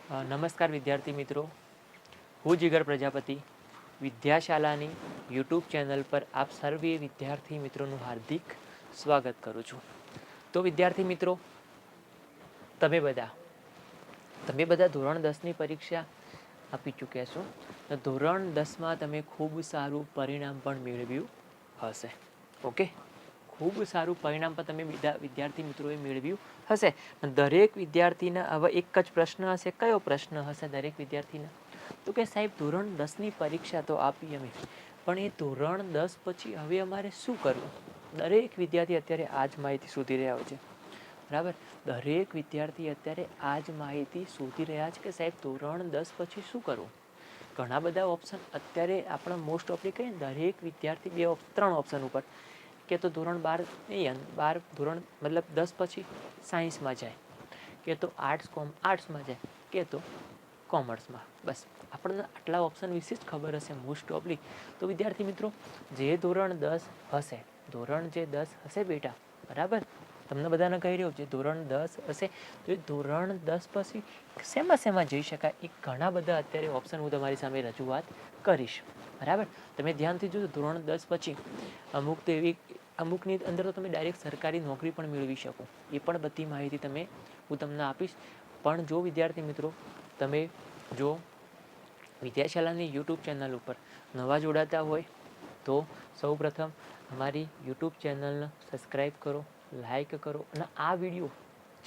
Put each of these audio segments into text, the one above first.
નમસ્કાર વિદ્યાર્થી મિત્રો, હું જીગર પ્રજાપતિ વિદ્યાશાલાની યુટ્યુબ ચેનલ પર આપ સર્વે વિદ્યાર્થી મિત્રોનું હાર્દિક સ્વાગત કરું છું. તો વિદ્યાર્થી મિત્રો, તમે બધા ધોરણ 10ની પરીક્ષા આપી ચૂક્યા છો. તો ધોરણ 10માં તમે ખૂબ સારું પરિણામ પણ મેળવ્યું હશે. ઓકે, ખૂબ સારું પરિણામ પણ તમે બધા વિદ્યાર્થી મિત્રોએ મેળવ્યું હશે. દરેક વિદ્યાર્થીના હવે એક જ પ્રશ્ન હશે. કયો પ્રશ્ન હશે દરેક વિદ્યાર્થીના? તો કે સાહેબ, ધોરણ 10ની પરીક્ષા તો આપી અમે, પણ એ ધોરણ 10 પછી હવે અમારે શું કરવું? દરેક વિદ્યાર્થી અત્યારે આ જ માહિતી શોધી રહ્યા હોય છે. બરાબર, દરેક વિદ્યાર્થી અત્યારે આ જ માહિતી શોધી રહ્યા છે કે સાહેબ ધોરણ 10 પછી શું કરવું? ઘણા બધા ઓપ્શન અત્યારે આપણા મોસ્ટ ઓફલી કહીએ ને, દરેક વિદ્યાર્થી ત્રણ ઓપ્શન ઉપર કે તો ધોરણ 12 ધોરણ મતલબ 10 પછી સાયન્સમાં જાય, કે તો આર્ટ્સમાં જાય, કે તો કોમર્સમાં. બસ આપણને આટલા ઓપ્શન વિશે જ ખબર હશે મોસ્ટ ઓફલી. તો વિદ્યાર્થી મિત્રો, જે ધોરણ 10 હશે, ધોરણ જે 10 હશે બેટા, બરાબર, તમને બધાને કહી રહ્યો, જે ધોરણ 10 હશે તો એ ધોરણ 10 પછી શેમાં જઈ શકાય એ ઘણા બધા અત્યારે ઓપ્શન હું તમારી સામે રજૂઆત કરીશ. બરાબર, તમે ધ્યાનથી જોજો. ધોરણ 10 પછી અમુકની અંદર તો તમે ડાયરેક્ટ સરકારી નોકરી પણ મેળવી શકો. એ પણ બધી માહિતી હું તમને આપીશ. પણ જો વિદ્યાર્થી મિત્રો, તમે જો વિદ્યાશાલાની યુટ્યુબ ચેનલ ઉપર નવા જોડાતા હોય તો સૌપ્રથમ અમારી યુટ્યુબ ચેનલને સબસ્ક્રાઈબ કરો, લાઈક કરો અને આ વિડીયો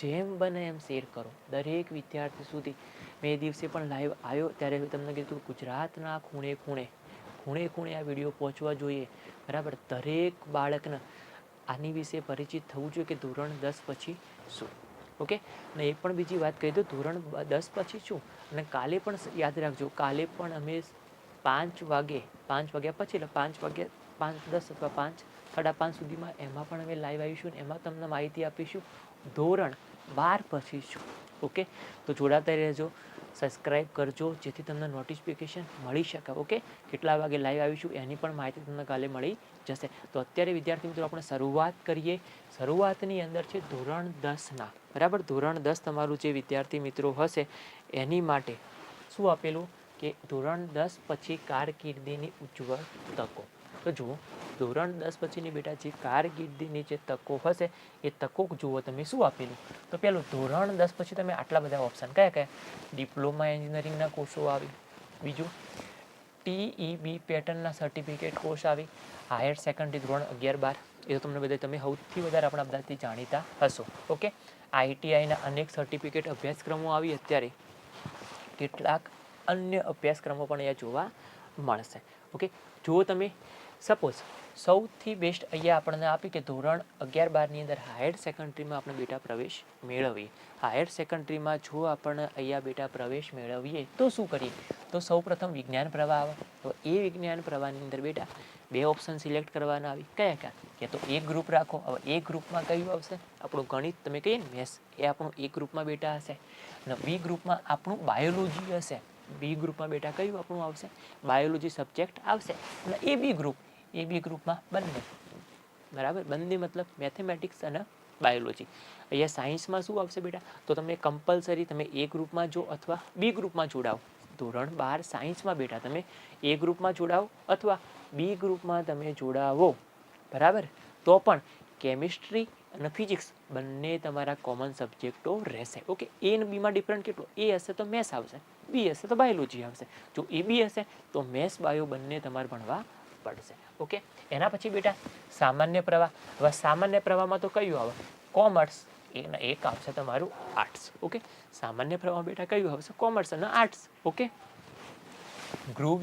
જેમ બને એમ શેર કરો દરેક વિદ્યાર્થી સુધી. મેં એ દિવસે પણ લાઈવ આવ્યો ત્યારે તમને કીધું, ગુજરાતના ખૂણે ખૂણે આ વિડીયો પહોંચવા જોઈએ. બરાબર, દરેક બાળકને આની વિશે પરિચિત થવું જોઈએ કે ધોરણ 10 પછી શું. ઓકે, અને એ પણ બીજી વાત કહી દો, ધોરણ 10 પછી શું. અને કાલે પણ યાદ રાખજો, કાલે પણ અમે 5 વાગ્યા પછી એટલે 5:10 અથવા 5:30 સુધીમાં એમાં પણ અમે લાઈવ આવીશું. એમાં તમને માહિતી આપીશું ધોરણ 12 પછી શું. ઓકે, તો જોડાતા રહેજો, સબસ્ક્રાઈબ કરજો જેથી તમને નોટિફિકેશન મળી શકે. ઓકે, કેટલા વાગે લાઈવ આવીશું એની પણ માહિતી તમને કાલે મળી જશે. તો અત્યારે વિદ્યાર્થી મિત્રો આપણે શરૂઆત કરીએ. શરૂઆતની અંદર છે ધોરણ 10ના. બરાબર, ધોરણ 10 તમારું જે વિદ્યાર્થી મિત્રો હશે એની માટે શું આપેલું કે ધોરણ 10 પછી કારકિર્દીની ઉજ્જવળ તકો. તો જુઓ, ધોરણ 10 પછીની બેટા જે કારકિર્દીની જે તકો હશે એ તકો જુઓ તમે. શું આપેલું? તો પેલું, ધોરણ 10 પછી તમે આટલા બધા ઓપ્શન કયા? ડિપ્લોમા એન્જિનિયરિંગના કોર્સો આવી. બીજું, TEB પેટર્નના સર્ટિફિકેટ કોર્સ આવી. હાયર સેકન્ડરી ધોરણ 11-12 એ તો તમને બધા તમે સૌથી વધારે આપણા બધાથી જાણીતા હશો. ઓકે, ITIના અનેક સર્ટિફિકેટ અભ્યાસક્રમો આવી. અત્યારે કેટલાક અન્ય અભ્યાસક્રમો પણ અહીંયા જોવા મળશે. ઓકે, જો તમે સપોઝ સૌથી બેસ્ટ અહીંયા આપણને આપી કે ધોરણ 11-12ની અંદર હાયર સેકન્ડરીમાં આપણે બેટા પ્રવેશ મેળવીએ. હાયર સેકન્ડરીમાં જો આપણને અહીંયા બેટા પ્રવેશ મેળવીએ તો શું કરીએ? તો સૌપ્રથમ વિજ્ઞાન પ્રવાહ આવે. તો એ વિજ્ઞાન પ્રવાહની અંદર બેટા 2 ઓપ્શન સિલેક્ટ કરવાના આવી. કયા? કે તો એ ગ્રુપ રાખો. હવે એ ગ્રુપમાં કયું આવશે? આપણું ગણિત, તમે કહીએ ને મેથ્સ, એ આપણું એ ગ્રુપમાં બેટા હશે. અને બી ગ્રુપમાં આપણું બાયોલોજી હશે. બી ગ્રુપમાં બેટા કયું આપણું આવશે? બાયોલોજી સબ્જેક્ટ આવશે. અને એ બી ગ્રુપમાં બંને. બરાબર, બંને મતલબ મેથેમેટિક્સ અને બાયોલોજી. અહીંયા સાયન્સમાં શું આવશે બેટા? તો તમે કમ્પલસરી તમે એ ગ્રુપમાં જો અથવા બી ગ્રુપમાં જોડાઓ. ધોરણ 12 સાયન્સમાં બેટા તમે એ ગ્રુપમાં જોડાઓ અથવા બી ગ્રુપમાં તમે જોડાવો. બરાબર, તો પણ કેમિસ્ટ્રી અને ફિઝિક્સ બંને તમારા કોમન સબ્જેક્ટો રહેશે. ઓકે, એ અને બીમાં ડિફરન્ટ કેટલો? એ હશે તો મેથ્સ આવશે, બી હશે તો બાયોલોજી આવશે. જો એ બી હશે તો મેથ્સ બાયો બંને તમારે ભણવા પડશે. ઓકે, એના પછી બેટા સામાન્ય પ્રવાહ. હવે સામાન્ય પ્રવાહમાં તો કયું આવે? કોમર્સ. એક આવશે તમારું આર્ટ્સ. ઓકે, સામાન્ય પ્રવાહ બેટા કયું આવશે? કોમર્સ અને આર્ટ્સ. ઓકે, ગૃહ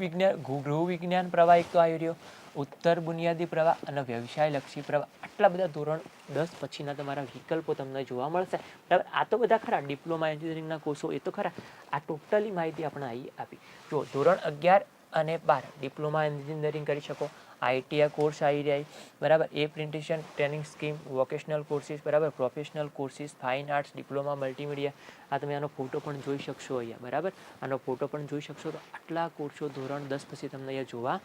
વિજ્ઞાન પ્રવાહ એક તો આવી રહ્યો, ઉત્તર બુનિયાદી પ્રવાહ અને વ્યવસાયલક્ષી પ્રવાહ. આટલા બધા ધોરણ 10 પછીના તમારા વિકલ્પો તમને જોવા મળશે. બરાબર, આ તો બધા ખરા ડિપ્લોમા એન્જિનિયરિંગના કોર્સો, એ તો ખરા. આ ટોટલી માહિતી આપણે અહીં આપી. જો ધોરણ 11 અને 12 ડિપ્લોમા એન્જિનિયરિંગ કરી શકો. ITI કોર્સ આવી જાય. બરાબર, apprenticeship training scheme, vocational courses, બરાબર, professional courses, fine arts, diploma multimedia. આ તમે આનો ફોટો પણ જોઈ શકશો અહીંયા. બરાબર, આનો ફોટો પણ જોઈ શકશો. તો આટલા કોર્સો ધોરણ 10 પછી તમને અહીંયા જોવા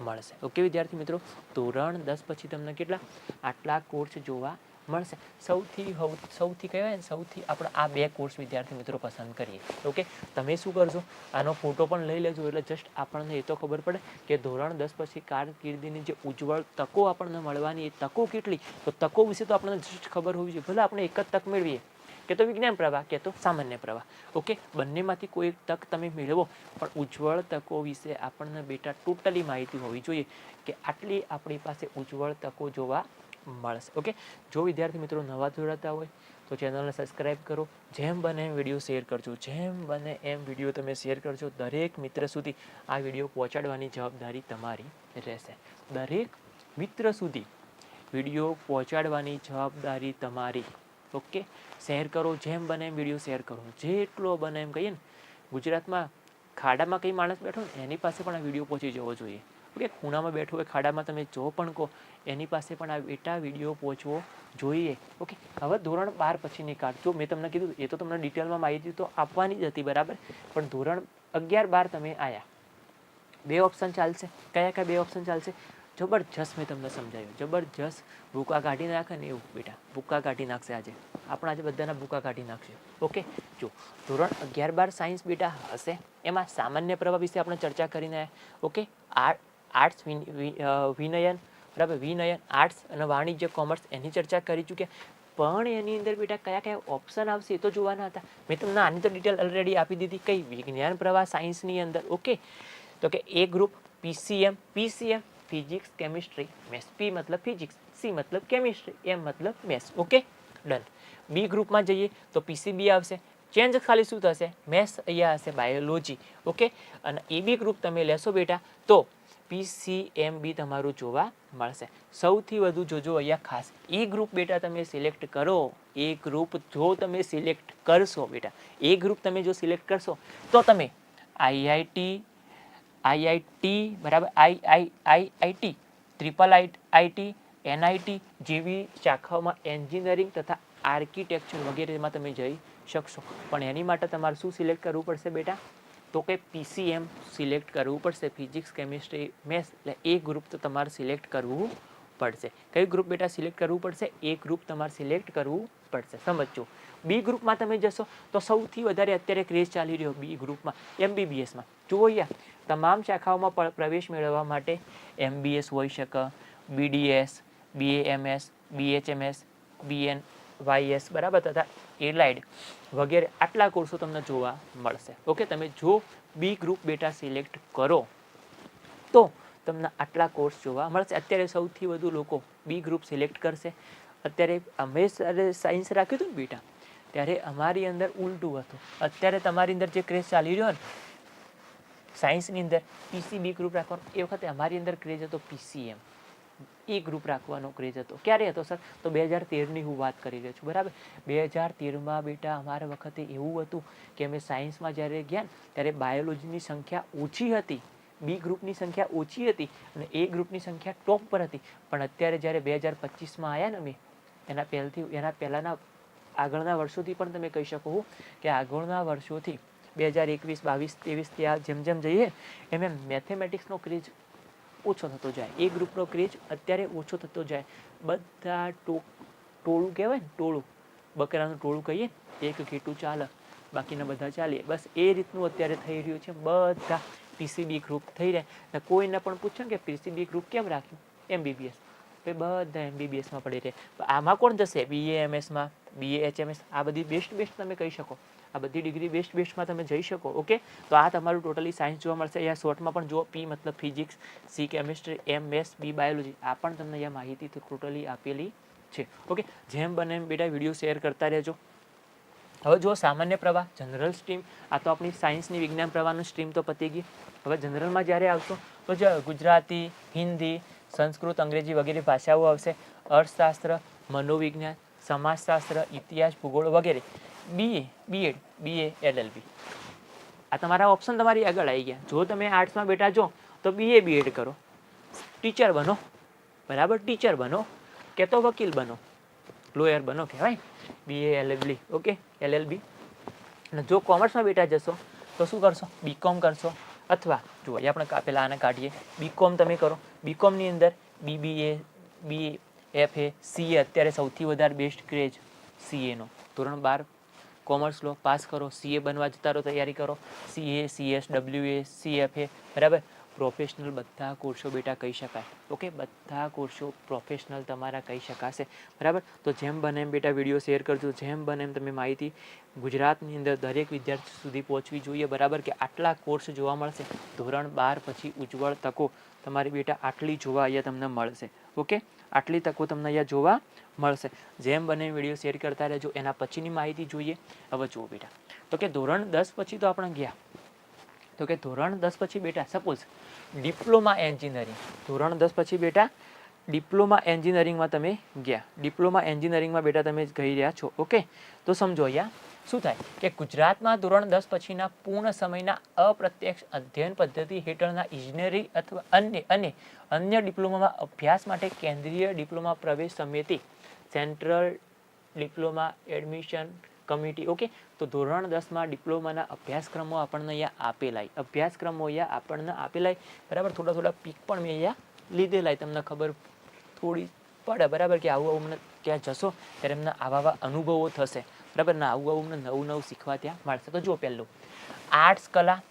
મળશે. ઓકે વિદ્યાર્થી મિત્રો, ધોરણ 10 પછી તમને કેટલા આટલા કોર્સ જોવા મળશે. સૌથી કહેવાય ને સૌથી આપણે આ 2 કોર્સ વિદ્યાર્થી મિત્રો પસંદ કરીએ. ઓકે, તમે શું કરશો, આનો ફોટો પણ લઈ લેજો એટલે જસ્ટ આપણને એ તો ખબર પડે કે ધોરણ 10 પછી કારકિર્દીની જે ઉજ્જવળ તકો આપણને મળવાની એ તકો કેટલી, તો તકો વિશે તો આપણને જસ્ટ ખબર હોવી જોઈએ. ભલે આપણે એક જ તક મેળવીએ કે તો વિજ્ઞાન પ્રવાહ કે તો સામાન્ય પ્રવાહ. ઓકે, બંનેમાંથી કોઈ એક તક તમે મેળવો, પણ ઉજ્જવળ તકો વિશે આપણને બેટા ટોટલી માહિતી હોવી જોઈએ કે આટલી આપણી પાસે ઉજ્જવળ તકો જોવા મળશે. ઓકે, જો વિદ્યાર્થી મિત્રો નવા જોડાતા હોય તો ચેનલને સબસ્ક્રાઈબ કરો. જેમ બને એમ વિડીયો શેર કરજો, જેમ બને એમ વિડીયો તમે શેર કરજો. દરેક મિત્ર સુધી આ વિડીયો પહોંચાડવાની જવાબદારી તમારી રહેશે. દરેક મિત્ર સુધી વિડીયો પહોંચાડવાની જવાબદારી તમારી. ઓકે, શેર કરો, જેમ બને એમ વિડીયો શેર કરો. જેટલો બને એમ કહીએ ને, ગુજરાતમાં ખાડામાં કંઈ માણસ બેઠો ને એની પાસે પણ આ વિડીયો પહોંચી જવો જોઈએ. ઓકે, ખૂણામાં બેઠો હોય ખાડામાં તમે જો પણ કહો એની પાસે પણ આ બેટા વિડીયો પહોંચવો જોઈએ. ઓકે, હવે ધોરણ 12 પછીની કાર જો મેં તમને કીધું એ તો તમને ડિટેલમાં માહિતી તો આપવાની જ હતી, બરાબર, પણ ધોરણ 11-12 તમે આવ્યા, 2 ઓપ્શન ચાલશે. કયા 2 ઓપ્શન ચાલશે? જબરજસ્ત મેં તમને સમજાવ્યું, જબરજસ્ત ભૂકા કાઢી નાખે ને એવું બેટા, ભૂકા કાઢી નાખશે આજે. આપણે આજે બધાના ભૂકા કાઢી નાખશે. ઓકે, જો ધોરણ 11-12 સાયન્સ બેટા હશે, એમાં સામાન્ય પ્રવાહ વિશે આપણે ચર્ચા કરીને. ઓકે, આર્ટ્સ વિનયન, બરાબર, વિનયન આર્ટ્સ અને વાણિજ્ય કોમર્સ એની ચર્ચા કરી ચૂક્યા. પણ એની અંદર બેટા કયા ઓપ્શન આવશે એ તો જોવાના હતા. મેં તમને આની તો ડિટેલ ઓલરેડી આપી દીધી. કઈ વિજ્ઞાન પ્રવાહ સાયન્સની અંદર. ઓકે, તો કે A group PCM physics chemistry maths. P મતલબ ફિઝિક્સ, સી મતલબ કેમિસ્ટ્રી, એમ મતલબ મેથ્સ. Okay, done. બી ગ્રુપમાં જઈએ તો પીસીબી આવશે. ચેન્જ ખાલી શું થશે, મેથ્સ અહીંયા હશે, બાયોલોજી. ઓકે, અને એ બી ગ્રુપ તમે લેશો બેટા તો PCMB તમારું જોવા મળશે. સૌથી વધુ જોજો અહીંયા ખાસ એ ગ્રુપ બેટા તમે સિલેક્ટ કરો. એ ગ્રુપ જો તમે સિલેક્ટ કરશો બેટા, એ ગ્રુપ તમે જો સિલેક્ટ કરશો તો તમે IIT બરાબર, IIT, ટ્રિપલ IIT, NIT જેવી શાખાઓમાં એન્જિનિયરિંગ તથા આર્કિટેક્ચર વગેરેમાં તમે જઈ શકશો. પણ એની માટે તમારે શું સિલેક્ટ કરવું પડશે બેટા, તો કે PCM સિલેક્ટ કરવું પડશે, ફિઝિક્સ કેમિસ્ટ્રી મેથ્સ. એટલે એ ગ્રુપ તો તમારે સિલેક્ટ કરવું પડશે. કયું ગ્રુપ બેટા સિલેક્ટ કરવું પડશે? એ ગ્રુપ તમારે સિલેક્ટ કરવું પડશે. સમજો. બી ગ્રુપમાં તમે જશો તો સૌથી વધારે અત્યારે ક્રેઝ ચાલી રહ્યો બી ગ્રુપમાં MBBSમાં. જુઓ અહીંયા તમામ શાખાઓમાં પ્રવેશ મેળવવા માટે MBS હોઈ શકે, BDS, BAMS, BHMS, BNYS, બરાબર, તથા એલાઇડ વગેરે આટલા કોર્સો તમને જોવા મળશે. ઓકે, તમે જો બી ગ્રુપ બેટા સિલેક્ટ કરો તો તમને આટલા કોર્સ જોવા મળશે. અત્યારે સૌથી વધુ લોકો બી ગ્રુપ સિલેક્ટ કરશે. અત્યારે અમે સાયન્સ રાખ્યું હતું ને બેટા, ત્યારે અમારી અંદર ઉલટું હતું. અત્યારે તમારી અંદર જે ક્રેઝ ચાલી રહ્યો ને સાયન્સની અંદર PCB ગ્રુપ રાખવાનો, એ વખતે અમારી અંદર ક્રેઝ હતો PCM એ ગ્રુપ રાખવાનો ક્રેઝ હતો. ક્યારે હતો સર? તો 2013ની હું વાત કરી રહ્યો છું, બરાબર. 2013માં બેટા અમારા વખતે એવું હતું કે અમે સાયન્સમાં જ્યારે ગયા ત્યારે બાયોલોજીની સંખ્યા ઓછી હતી, બી ગ્રુપની સંખ્યા ઓછી હતી અને એ ગ્રુપની સંખ્યા ટોપ પર હતી. પણ અત્યારે જ્યારે 2025માં આવ્યા ને અમે, એના પહેલાંના આગળના વર્ષોથી પણ તમે કહી શકો કે આગળના વર્ષોથી 2021, 22, 23 ત્યાં જેમ જેમ જઈએ એમ એમ મેથેમેટિક્સનો ક્રેઝ ઓછો થતો જાય, એ ગ્રુપનો ક્રેઝ અત્યારે ઓછો થતો જાય. બધા ટોળું કહેવાય ને, ટોળું, બકરાનું ટોળું કહીએ, એક ઘેટું ચાલે બાકીના બધા ચાલીએ, બસ એ રીતનું અત્યારે થઈ રહ્યું છે. બધા PCB ગ્રુપ થઈ રહ્યા. કોઈને પણ પૂછો કે PCB ગ્રુપ કેમ રાખ્યું, MBBS, તો બધા MBBSમાં પડી રહે. આમાં કોણ જશે? BAMSમાં, BHMS, આ બધી બેસ્ટ તમે કહી શકો, આ બધી ડિગ્રી બેસ્ટમાં તમે જઈ શકો. ઓકે, તો આ તમારું ટોટલી સાયન્સ જોવા મળશે. અહીંયા શોર્ટમાં પણ જુઓ, P મતલબ physics, C chemistry, M maths, B biology. આ પણ તમને અહીંયા માહિતી ટોટલી આપેલી છે. ઓકે, જેમ બને એમ બેટા વિડીયો શેર કરતા રહેજો. હવે જો સામાન્ય પ્રવાહ, જનરલ સ્ટ્રીમ, આ તો આપણી સાયન્સની વિજ્ઞાન પ્રવાહનું સ્ટ્રીમ તો પતી ગઈ. હવે જનરલમાં જ્યારે આવશો તો ગુજરાતી, હિન્દી, સંસ્કૃત, અંગ્રેજી વગેરે ભાષાઓ આવશે. અર્થશાસ્ત્ર, મનોવિજ્ઞાન, સમાજશાસ્ત્ર, ઇતિહાસ, ભૂગોળ વગેરે. BA, BEd, BA, LLB. આ તમારા ઓપ્શન તમારી આગળ આવી ગયા. જો તમે આર્ટ્સમાં બેટા જો તો BA BEd કરો, ટીચર બનો, બરાબર, ટીચર બનો કે તો વકીલ બનો, લોયર બનો કહેવાય, BA LLB. Okay, LLB. અને જો કોમર્સમાં બેટા જશો તો શું કરશો? BCom કરશો, અથવા જો આપણે પહેલાં આને કાઢીએ, BCom તમે કરો. BComની અંદર BBA, FA, CA અત્યારે સૌથી વધારે બેસ્ટ ક્રેઝ CAનો. ધોરણ 12 કોમર્સ લો, પાસ કરો, CA બનવા જતા રહો, તૈયારી કરો. CA, CS, WA, CFA, બરાબર. પ્રોફેશનલ બધા કોર્સો બેટા કહી શકાય. ઓકે, બધા કોર્સો પ્રોફેશનલ તમારા કહી શકાશે, બરાબર. તો જેમ બને એમ બેટા વિડીયો શેર કરજો, જેમ બને એમ તમે માહિતી ગુજરાતની અંદર દરેક વિદ્યાર્થી સુધી પહોંચવી જોઈએ, બરાબર. કે આટલા કોર્સ જોવા મળશે ધોરણ 12 પછી. ઉજ્જવળ તકો તમારી બેટા આટલી જોવા અહીંયા તમને મળશે. ઓકે, આટલી તકો તમને અહીંયા જોવા મળશે. જેમ બને વિડીયો શેર કરતા રહેજો. એના પછીની માહિતી જોઈએ. હવે જુઓ બેટા, તો કે ધોરણ 10 પછી તો આપણે ગયા, તો કે ધોરણ 10 પછી બેટા સપોઝ ડિપ્લોમા એન્જિનિયરિંગ, ધોરણ 10 પછી બેટા ડિપ્લોમા એન્જિનિયરિંગમાં તમે ગયા, ડિપ્લોમા એન્જિનિયરિંગમાં બેટા તમે ગઈ રહ્યા છો. ઓકે, તો સમજો અહીંયા શું થાય કે ગુજરાતમાં ધોરણ 10 પછીના પૂર્ણ સમયના અપ્રત્યક્ષ અધ્યયન પદ્ધતિ હેઠળના ઇજનેરી અથવા અન્ય ડિપ્લોમામાં અભ્યાસ માટે કેન્દ્રીય ડિપ્લોમા પ્રવેશ સમિતિ, central diploma admission committee. Okay, તો ધોરણ 10માં ડિપ્લોમાના અભ્યાસક્રમો આપણને અહીંયા આપેલાય, બરાબર. થોડા પીક પણ મેં અહીંયા લીધેલાય, તમને ખબર થોડી પડે, બરાબર. કે આવું મને ત્યાં જશો ત્યારે એમના આવા અનુભવો થશે, બરાબર. ને આવું અમને નવું શીખવા ત્યાં મળશે. તો જુઓ, પહેલું આર્ટ્સ કલા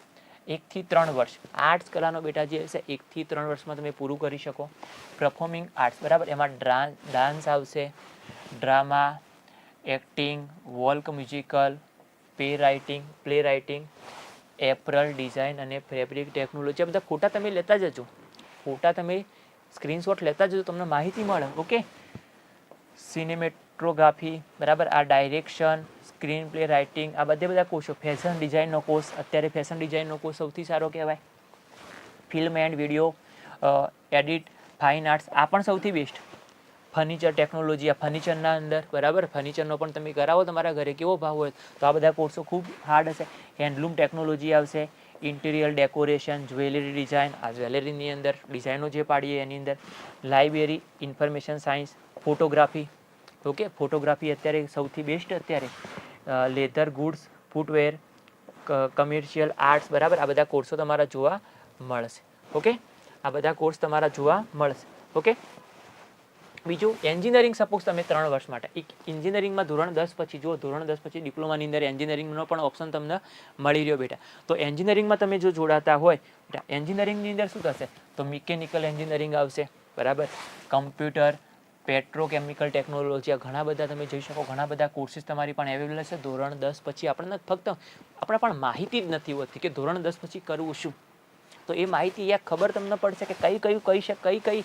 1 થી 3 વર્ષ. આર્ટ્સ કલાનો બેટા જે હશે 1 થી 3 વર્ષમાં તમે પૂરું કરી શકો. પરફોર્મિંગ આર્ટ્સ, બરાબર. એમાં ડાન્સ આવશે, drama, acting, વોલ્ક musical, play writing, apparel design અને ફેબ્રિક ટેકનોલોજી. આ બધા ફોટા તમે લેતા જજો, ફોટા તમે સ્ક્રીનશોટ લેતા જજો, તમને માહિતી મળે. ઓકે, સિનેમેટોગ્રાફી, બરાબર. આ ડાયરેક્શન, સ્ક્રીન પ્લે રાઇટિંગ, આ બધા કોર્સો. ફેશન ડિઝાઇનનો કોર્સ, અત્યારે ફેશન ડિઝાઇનનો કોર્સ સૌથી સારો કહેવાય. Film and video edit, fine arts, આ પણ સૌથી બેસ્ટ. ફર્નિચર ટેકનોલોજી, આ ફર્નિચરના અંદર, બરાબર. ફર્નિચરનો પણ તમે કરાવો તમારા ઘરે, કેવો ભાવ હોય, તો આ બધા કોર્સો ખૂબ હાર્ડ હશે. હેન્ડલૂમ ટેકનોલોજી આવશે, ઇન્ટિરિયર ડેકોરેશન, જ્વેલરી ડિઝાઇન, આ જ્વેલરીની અંદર ડિઝાઇનો જે પાડીએ એની અંદર. Library, information science, photography. Okay, photography અત્યારે સૌથી બેસ્ટ. અત્યારે leather goods, footwear, commercial arts, બરાબર. આ બધા કોર્સો તમારા જોવા મળશે. ઓકે, આ બધા કોર્સ તમારા જોવા મળશે. ઓકે, બીજું એન્જિનિયરિંગ. સપોઝ તમે 3 વર્ષ માટે એન્જિનિયરિંગમાં ધોરણ 10 પછી જુઓ, ધોરણ 10 પછી ડિપ્લોમાની અંદર એન્જિનિયરિંગનો પણ ઓપ્શન તમને મળી રહ્યો બેટા. તો એન્જિનિયરિંગમાં તમે જો જોડાતા હોય બેટા, એન્જિનિયરિંગની અંદર શું થશે, તો મિકેનિકલ એન્જિનિયરિંગ આવશે, બરાબર. કમ્પ્યુટર, પેટ્રોકેમિકલ ટેકનોલોજી, આ ઘણા બધા તમે જઈ શકો. ઘણા બધા કોર્સીસ તમારી પણ અવેલેબલ છે ધોરણ 10 પછી. આપણે પણ માહિતી જ નથી હોતી કે ધોરણ 10 પછી કરવું શું. તો એ માહિતી ખબર તમને પડશે કે કઈ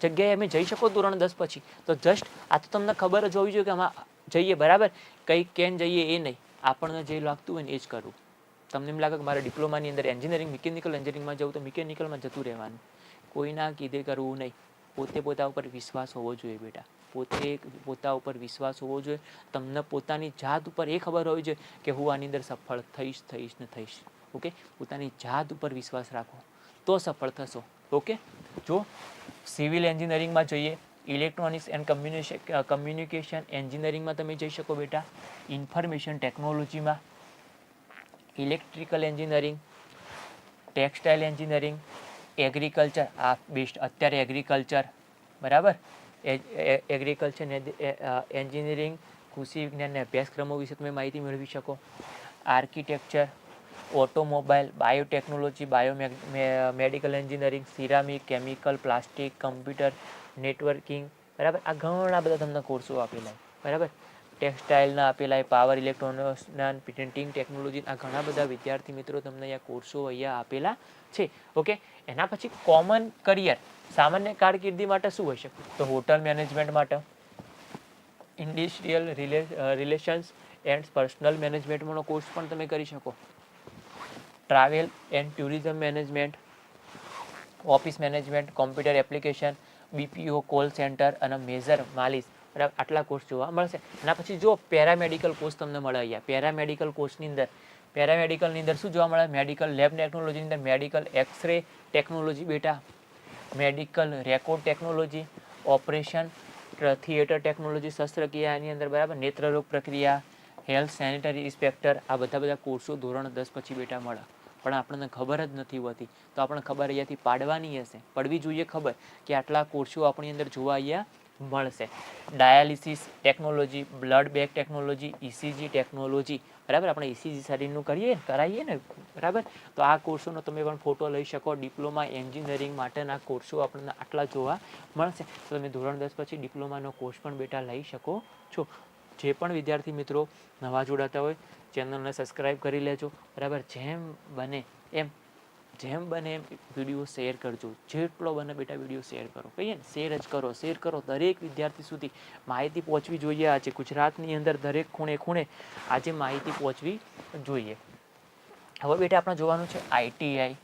જગ્યાએ અમે જઈ શકો ધોરણ 10 પછી. તો જસ્ટ આ તો તમને ખબર જ હોવી જોઈએ કે આમાં જઈએ, બરાબર. કેમ જઈએ એ નહીં, આપણને જે લાગતું હોય ને એ જ કરવું. તમને એમ લાગે કે મારે ડિપ્લોમાની અંદર એન્જિનિયરિંગ, મિકેનિકલ એન્જિનિયરિંગમાં જવું, તો મિકેનિકલમાં જતું રહેવાનું. કોઈના કીધે કરવું નહીં. પોતે પોતા ઉપર વિશ્વાસ હોવો જોઈએ બેટા, પોતા ઉપર વિશ્વાસ હોવો જોઈએ. તમને પોતાની જાત ઉપર એ ખબર હોવી જોઈએ કે હું આની અંદર સફળ થઈશ. ઓકે, પોતાની જાત ઉપર વિશ્વાસ રાખો તો સફળ થશો. ઓકે, જો સિવિલ એન્જિનિયરિંગમાં જોઈએ, ઇલેક્ટ્રોનિક્સ એન્ડ કમ્યુનિકેશન એન્જિનિયરિંગમાં તમે જઈ શકો બેટા. ઇન્ફોર્મેશન ટેકનોલોજીમાં, electrical engineering, textile engineering, agriculture, આ બેસ્ટ અત્યારે એગ્રીકલ્ચર, બરાબર. એગ્રીકલ્ચર એન્જિનિયરિંગ, કૃષિ વિજ્ઞાનના અભ્યાસક્રમો વિશે તમે માહિતી મેળવી શકો. Architecture, automobile, biotechnology, medical engineering, ceramic, chemical, plastic, computer, networking, બરાબર. આ ઘણા બધા તમને કોર્સો આપેલા, બરાબર. ટેક્સટાઇલના આપેલા, પાવર ઇલેક્ટ્રોનિક્સના, પ્રિન્ટિંગ ટેકનોલોજી, આ ઘણા બધા વિદ્યાર્થી મિત્રો તમને અહીંયા કોર્સો અહીંયા આપેલા છે. ઓકે, એના પછી કોમન કરિયર, સામાન્ય કારકિર્દી માટે શું હોય છે, તો હોટલ મેનેજમેન્ટ માટે, ઇન્ડસ્ટ્રીયલ રિલેશન્સ એન્ડ પર્સનલ મેનેજમેન્ટનો કોર્સ પણ તમે કરી શકો. Travel and tourism management, office management, computer application, BPO, call centre અને મેજર માલિશ, બરાબર. આટલા કોર્સ જોવા મળશે. એના પછી જો પેરામેડિકલ કોર્સ તમને મળે અહીંયા. પેરામેડિકલ કોર્સની અંદર શું જોવા મળે, મેડિકલ લેબ ટેકનોલોજીની અંદર મેડિકલ એક્સરે ટેકનોલોજી બેટા, medical record technology, operation theatre technology, શસ્ત્રક્રિયાની અંદર, બરાબર. નેત્રરોગ પ્રક્રિયા, હેલ્થ સેનિટરી ઇન્સ્પેક્ટર, આ બધા કોર્સો ધોરણ 10 પછી બેટા મળે. પણ આપણને ખબર જ નથી હોતી, તો આપણને ખબર અહીંયાથી પાડવાની હશે, પડવી જોઈએ ખબર કે આટલા કોર્સો આપણી અંદર જોવા અહીંયા મળશે. Dialysis technology, blood bag technology, ECG technology, બરાબર, આપણે ઇસીજી શરીરનું કરાવીએ ને, બરાબર, તો આ કોર્સોનો તમે પણ ફોટો લઈ શકો. ડિપ્લોમા એન્જિનિયરિંગ માટેના કોર્સો આપણને આટલા જોવા મળશે. તો તમે ધોરણ 10 પછી ડિપ્લોમાનો કોર્સ પણ બેટા લઈ શકો છો. જે પણ વિદ્યાર્થી મિત્રો નવા જોડાતા હોય ચેનલને સબસ્ક્રાઈબ કરી લેજો, બરાબર. જેમ બને એમ વિડીયો શેર કરજો. જેટલો બને બેટા વિડીયો શેર કરો. કહીએ ને, શેર કરો. દરેક વિદ્યાર્થી સુધી માહિતી પહોંચવી જોઈએ. આજે ગુજરાતની અંદર દરેક ખૂણે ખૂણે આજે માહિતી પહોંચવી જોઈએ. હવે બેટા આપણે જોવાનું છે આઈટીઆઈ